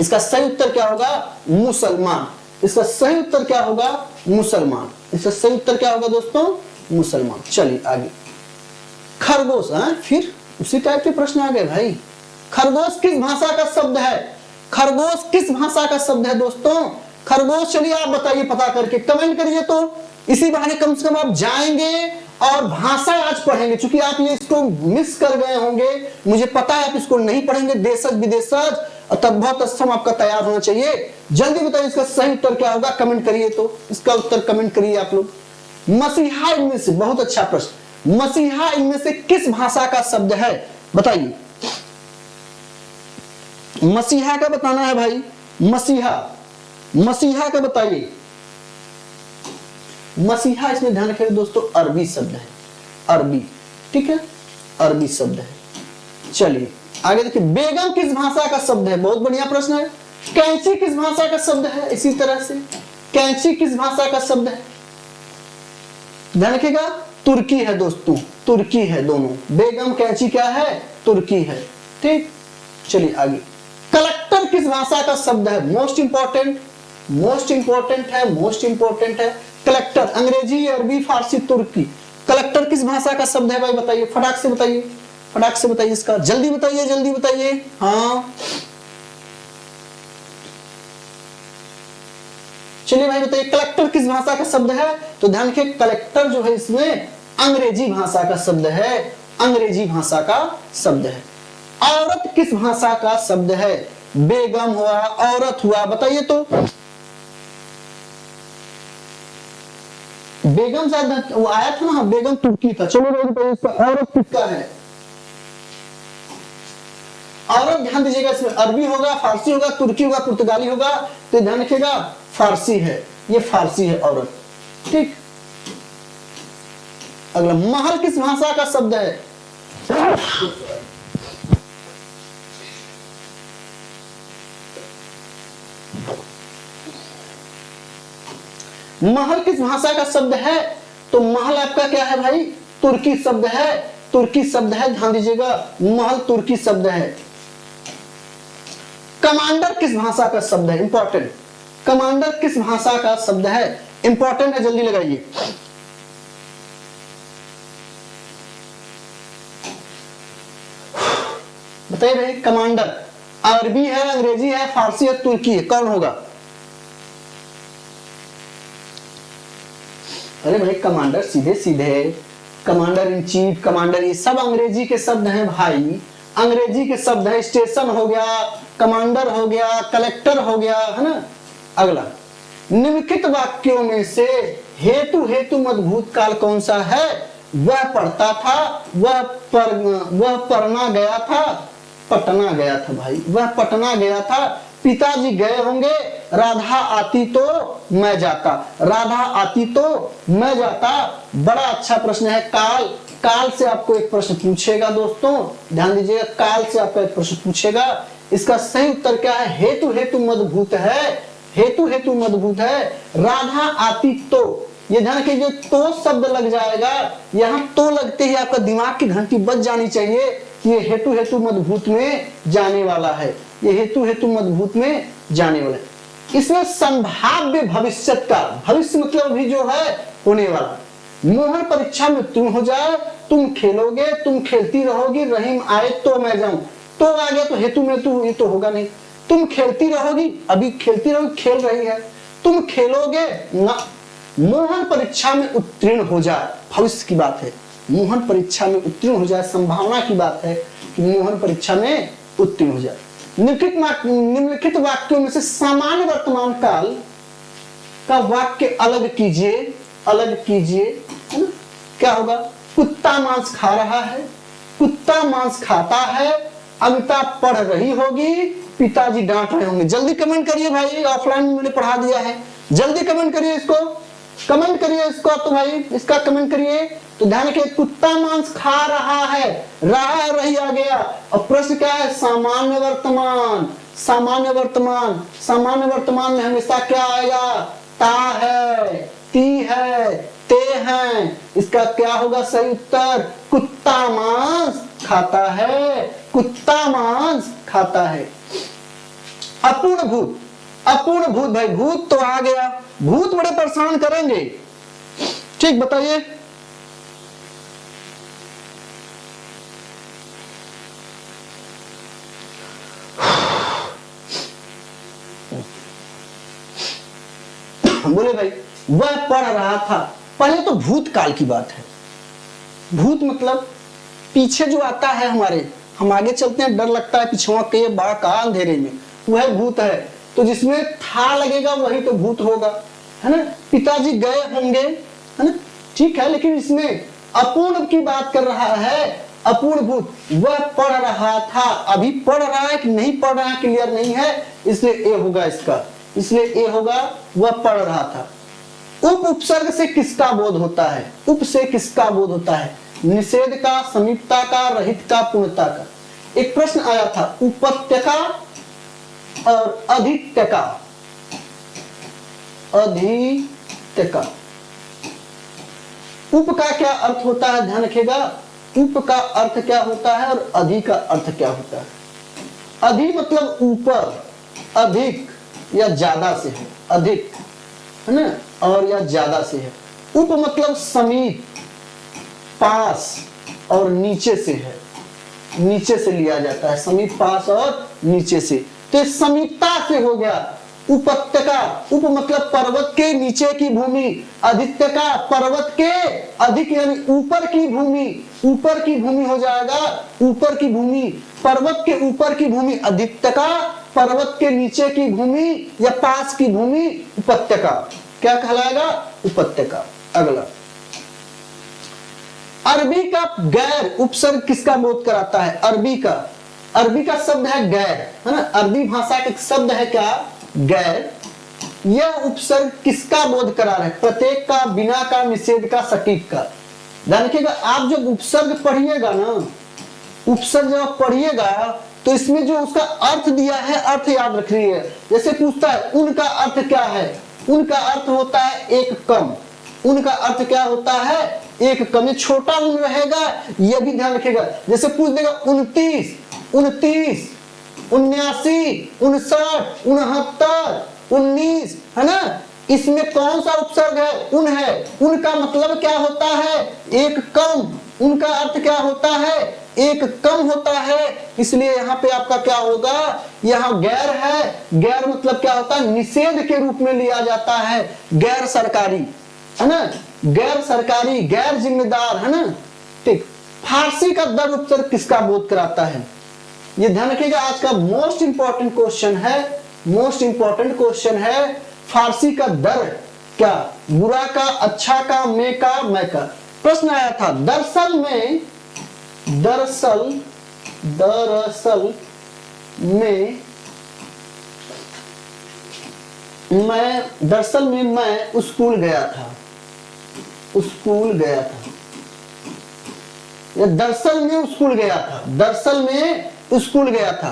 इसका सही उत्तर क्या होगा? मुसलमान। इसका सही उत्तर क्या होगा? मुसलमान। इसका सही उत्तर क्या होगा दोस्तों? मुसलमान। चलिए आगे, खरगोश, फिर उसी टाइप के प्रश्न आ गए भाई। खरगोश किस भाषा का शब्द है? खरगोश किस भाषा का शब्द है दोस्तों? खरगोश, चलिए आप बताइए, पता करके कमेंट करिए, तो इसी बहाने कम से कम आप जाएंगे और भाषा आज पढ़ेंगे, क्योंकि आप ये इसको मिस कर गए होंगे, मुझे पता है आप इसको नहीं पढ़ेंगे, देशज विदेशज तद्भव तत्सम आपका तैयार होना चाहिए। जल्दी बताइए इसका सही उत्तर क्या होगा, कमेंट करिए, तो इसका उत्तर कमेंट करिए आप लोग। मसीहा इनमें से, बहुत अच्छा प्रश्न, मसीहा इनमें से किस भाषा का शब्द है? बताइए, मसीहा का बताना है भाई, मसीहा, मसीहा का बताइए। मसीहा इसमें ध्यान रखिए दोस्तों, अरबी शब्द है, अरबी, ठीक है, अरबी शब्द है। चलिए आगे देखिए, बेगम किस भाषा का शब्द है? बहुत बढ़िया प्रश्न है। कैंची किस भाषा का शब्द है? इसी तरह से कैंची किस भाषा का शब्द है? ध्यान रखिएगा, तुर्की है दोस्तों, तुर्की है दोनों, बेगम कैंची क्या है? तुर्की है, ठीक। चलिए आगे, कलेक्टर किस भाषा का शब्द है? मोस्ट इंपॉर्टेंट, मोस्ट इंपॉर्टेंट है, मोस्ट इंपॉर्टेंट है। कलेक्टर अंग्रेजी, अरबी, फारसी, तुर्की, कलेक्टर किस भाषा का शब्द है भाई? बताइए, फटाक से बताइए, फटाक से बताइए, इसका जल्दी बताइए, जल्दी बताइए। हाँ चलिए भाई बताइए, कलेक्टर किस भाषा का शब्द है? तो ध्यान रखिए, कलेक्टर जो है इसमें अंग्रेजी भाषा का शब्द है, अंग्रेजी भाषा का शब्द है। औरत किस भाषा का शब्द है? बेगम हुआ, औरत हुआ, बताइए तो। बेगम शायद वो आया था ना, बेगम तुर्की था। चलो औरत किसका है? औरत ध्यान दीजिएगा, इसमें अरबी होगा, फारसी होगा, तुर्की होगा, पुर्तगाली होगा, तो ध्यान रखिएगा फारसी है, ये फारसी है औरत, ठीक। अगला, महल किस भाषा का शब्द है? महल किस भाषा का शब्द है? तो महल आपका क्या है भाई? तुर्की शब्द है, तुर्की शब्द है, ध्यान दीजिएगा, महल तुर्की शब्द है। कमांडर किस भाषा का शब्द है? इंपॉर्टेंट, कमांडर किस भाषा का शब्द है? इंपॉर्टेंट है, जल्दी लगाइए। बताइए भाई, कमांडर अरबी है, अंग्रेजी है, फारसी है, तुर्की है, कौन होगा? अरे भाई कमांडर सीधे सीधे, कमांडर इन चीफ, कमांडर, ये सब अंग्रेजी के शब्द हैं भाई, अंग्रेजी के शब्द है। स्टेशन हो गया, कमांडर हो गया, कलेक्टर हो गया, है ना। अगला, निम्नलिखित वाक्यों में से हेतु हेतु मदभूत काल कौन सा है? वह पढ़ता था, वह पढ़ना गया था, पटना गया था भाई, वह पटना गया था, पिताजी गए होंगे, राधा आती तो मैं जाता, राधा आती तो मैं जाता। बड़ा अच्छा प्रश्न है। काल, काल से आपको एक प्रश्न पूछेगा दोस्तों, ध्यान दीजिएगा, काल से आपका एक प्रश्न पूछेगा। इसका सही उत्तर क्या है? हेतु हेतु मदभूत है, हेतु हेतु मदभूत है। राधा आती तो, ये ध्यान रखिए, जो तो शब्द लग जाएगा, यहां तो लगते ही आपका दिमाग की घंटी बज जानी चाहिए कि ये हेतु हेतु मदभूत में जाने वाला है, ये हेतु हेतु मदभूत में जाने वाला है। इसमें संभाव्य भविष्यत का, भविष्य मतलब भी जो है होने वाला। मोहन परीक्षा में तुम हो जाए, तुम खेलोगे, तुम खेलती रहोगी, रहीम आए तो मैं जाऊं, तो आ गया तो हेतु में तू, ये तो होगा नहीं। तुम खेलती रहोगी, अभी खेलती रहोगी, खेल रही है, तुम खेलोगे ना, मोहन परीक्षा में उत्तीर्ण हो जाए, भविष्य की बात है, मोहन परीक्षा में उत्तीर्ण हो जाए, संभावना की बात है कि मोहन परीक्षा में उत्तीर्ण हो जाए। निम्नलिखित वाक्यों में से सामान्य वर्तमान काल का वाक्य अलग कीजिए, है ना? क्या होगा? कुत्ता मांस खा रहा है, कुत्ता मांस खाता है, अमिता पढ़ रही होगी, पिताजी डांट रहे होंगे। जल्दी कमेंट करिए भाई, ऑफलाइन में मैंने पढ़ा दिया है, जल्दी कमेंट करिए इसको, कमेंट करिए इसको तो भाई, इसका कमेंट करिए। तो ध्यान रखिए, कुत्ता मांस खा रहा है, रहा रही आ गया। और प्रश्न क्या है? सामान्य वर्तमान। सामान्य वर्तमान, सामान्य वर्तमान में हमेशा क्या आएगा? ता है, ती है, ते हैं। इसका क्या होगा सही उत्तर? कुत्ता मांस खाता है, कुत्ता मांस खाता है। अपूर्ण भूत, अपूर्ण भूत भाई, भूत तो आ गया, भूत बड़े परेशान करेंगे, ठीक बताइए। बोले भाई, वह पढ़ रहा था। पहले तो भूतकाल की बात है। भूत मतलब पीछे जो आता है हमारे, हम आगे चलते हैं, डर लगता है पिछुआ के बड़ा का अंधेरे में, वह भूत है। तो जिसमें था लगेगा वही तो भूत होगा, है ना? पिताजी गए होंगे, है ना? ठीक है, लेकिन इसमें अपूर्ण की बात कर रहा है, अपूर्ण भूत। वह पढ़ रहा था, अभी पढ़ रहा है कि नहीं पढ़ रहा है क्लियर नहीं है, इसलिए ए होगा इसका, इसलिए ए होगा वह पढ़ रहा था। उप उपसर्ग से किसका बोध होता है? उप से किसका बोध होता है? निषेध का, समीपता का, रहित का, पूर्णता का। एक प्रश्न आया था, उपत्यका और अधित्यका, अधित्यका। उप का क्या अर्थ होता है? ध्यान रखिएगा, उप का अर्थ क्या होता है और अधि का अर्थ क्या होता है? अधि मतलब ऊपर, अधिक या ज्यादा से है, अधिक, है ना? और या ज्यादा से है। उप मतलब समीप, पास और नीचे से है, नीचे से लिया जाता है, समीप, पास और नीचे से। तो समीपता से हो गया। उपत्यका, उप मतलब पर्वत के नीचे की भूमि, अधित्यका पर्वत के अधिक यानी ऊपर की भूमि, ऊपर की भूमि हो जाएगा, ऊपर की भूमि, पर्वत के ऊपर की भूमि अधित्यका, पर्वत के नीचे की भूमि या पास की भूमि उपत्यका। क्या कहलाएगा? उपत्यका। अगला, अरबी का गैर उपसर्ग किसका बोध कराता है? अरबी का, अरबी का शब्द है गैर, है ना? अरबी भाषा का शब्द है क्या? गैर। यह उपसर्ग किसका बोध करा रहा है? प्रत्येक का, बिना का, निषेध का, सटीक का। ध्यान रखिएगा, आप जब उपसर्ग पढ़िएगा ना, उपसर्ग जब पढ़िएगा तो इसमें जो उसका अर्थ दिया है, अर्थ याद रखिए। जैसे पूछता है उनका अर्थ क्या है? उनका अर्थ होता है एक कम। उनका अर्थ क्या होता है? एक कम। छोटा उन रहेगा, यह भी ध्यान रखिएगा। जैसे पूछ देगा 29, 29, 79, 59, 69, 19, है ना? इसमें कौन सा उपसर्ग है? उन है। उनका मतलब क्या होता है? एक कम। उनका अर्थ क्या होता है? एक कम होता है। इसलिए यहाँ पे आपका क्या होगा? यहाँ गैर है। गैर मतलब क्या होता है? निषेध के रूप में लिया जाता है। गैर सरकारी, है ना? गैर सरकारी, गैर जिम्मेदार, है ना? ठीक। फारसी का दर उपसर्ग किसका बोध कराता है? ये ध्यान रखिएगा, आज का मोस्ट इंपॉर्टेंट क्वेश्चन है, मोस्ट इंपॉर्टेंट क्वेश्चन है। फारसी का दर क्या? बुरा का, अच्छा का, मैं का, मैं का। प्रश्न आया था, दरअसल में, दरअसल में मैं स्कूल गया था, स्कूल गया था। दरअसल में स्कूल गया था, दरअसल में स्कूल गया था।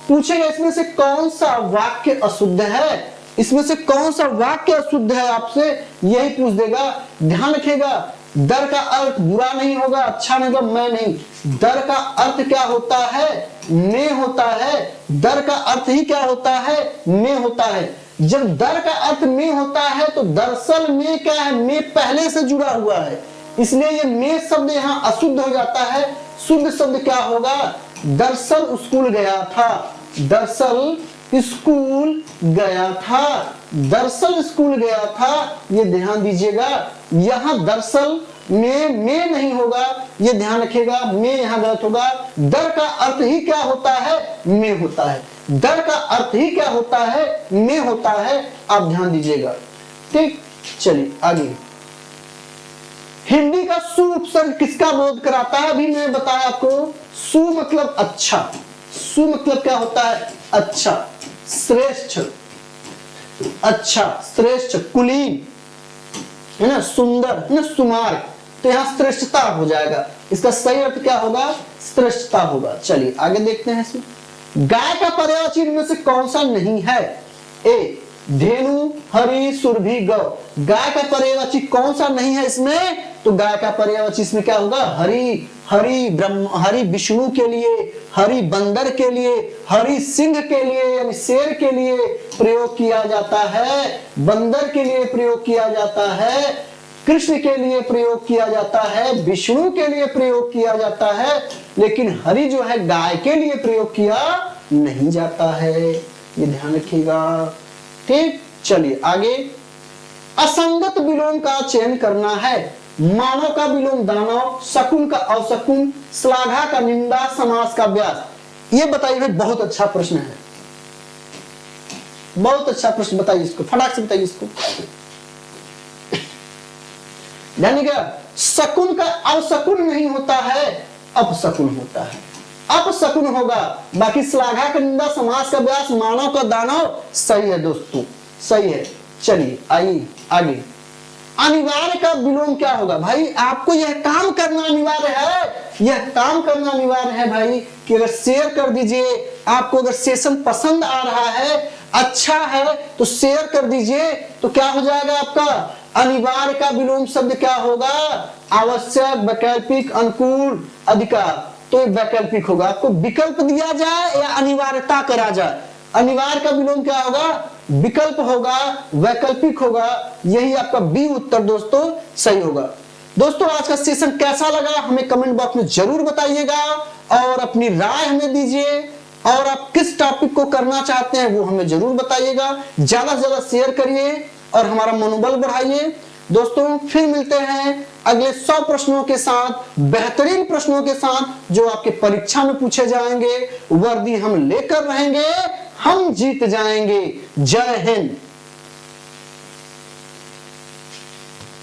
पूछेगा इसमें से कौन सा वाक्य अशुद्ध है? इसमें से कौन सा वाक्य अशुद्ध है आपसे, यही पूछ देगा। ध्यान रखिएगा, दर का अर्थ बुरा नहीं होगा, अच्छा नहीं होगा, मैं नहीं। दर का अर्थ क्या होता है? में होता है। दर का अर्थ ही क्या होता है? में होता है। जब दर का अर्थ में होता है तो दरअसल में क्या है? में पहले से जुड़ा हुआ है, इसलिए ये में शब्द यहाँ अशुद्ध हो जाता है। शुद्ध शब्द क्या होगा? दरअसल स्कूल गया था, दरअसल स्कूल गया था, दरअसल स्कूल गया था, ये ध्यान दीजिएगा। यहां दरअसल में नहीं होगा, ये ध्यान रखिएगा, में यहां गलत होगा। दर का अर्थ ही क्या होता है, में होता है। दर का अर्थ ही क्या होता है, में होता है, आप ध्यान दीजिएगा। ठीक, चलिए आगे। हिंदी का सु उपसर्ग किसका बोध कराता है, अभी मैंने बताया आपको। सु मतलब अच्छा, सु मतलब क्या होता है, अच्छा, श्रेष्ठ, अच्छा, श्रेष्ठ, कुलीन, है ना, सुंदर, है ना, सुमार्ग। तो यहां श्रेष्ठता हो जाएगा, इसका सही अर्थ क्या होगा, श्रेष्ठता होगा। चलिए आगे देखते हैं इसमें। गाय का पर्यायवाची इनमें से कौन सा नहीं है? ए धेनु, हरि, सुरभि, गौ। गाय का पर्यायवाची कौन सा नहीं है इसमें? तो गाय का पर्यायवाची इसमें क्या होगा, हरि। हरि ब्रह्म, हरि विष्णु के लिए, हरि बंदर के लिए, हरि सिंह के लिए यानी शेर के लिए प्रयोग किया जाता है, बंदर के लिए प्रयोग किया जाता है, कृष्ण के लिए प्रयोग किया जाता है, विष्णु के लिए प्रयोग किया जाता है, लेकिन हरि जो है गाय के लिए प्रयोग किया नहीं जाता है, ये ध्यान रखिएगा। ठीक, चलिए आगे। असंगत विलोम का चयन करना है। मानव का विलोम दानव, शकुन का अवशकुन, श्लाघा का निंदा, समास का व्यास। ये बताइए भाई, बहुत अच्छा प्रश्न है, बहुत अच्छा प्रश्न, बताइए इसको, फटाक से बताइए इसको। ध्यान क्या, शकुन का अवशकुन नहीं होता है, अपशकुन होता है, अपशकुन होगा। बाकी श्लाघा का निंदा, समास का व्यास, मानव का दानव, सही है दोस्तों, सही है। चलिए आइए आगे। अनिवार्य का विलोम क्या होगा? भाई आपको यह काम करना अनिवार्य है, यह काम करना अनिवार्य है भाई, कि अगर शेयर कर दीजिए, आपको अगर सेशन पसंद आ रहा है, अच्छा है, तो शेयर कर दीजिए, तो क्या हो जाएगा आपका अनिवार्य का विलोम शब्द क्या होगा, आवश्यक, वैकल्पिक, अनुकूल, अधिकार। तो वैकल्पिक होगा, आपको विकल्प दिया जाए या अनिवार्यता करा जाए, अनिवार्य का विलोम क्या होगा, विकल्प होगा, वैकल्पिक होगा, यही आपका बी उत्तर दोस्तों सही होगा। दोस्तों आज का सेशन कैसा लगा हमें कमेंट बॉक्स में जरूर बताइएगा, और अपनी राय हमें दीजिए, और आप किस टॉपिक को करना चाहते हैं वो हमें जरूर बताइएगा। ज्यादा से ज्यादा शेयर करिए और हमारा मनोबल बढ़ाइए। दोस्तों फिर मिलते हैं अगले 100 प्रश्नों के साथ, बेहतरीन प्रश्नों के साथ, जो आपके परीक्षा में पूछे जाएंगे। वर्दी हम लेकर रहेंगे, हम जीत जाएंगे। जय हिंद।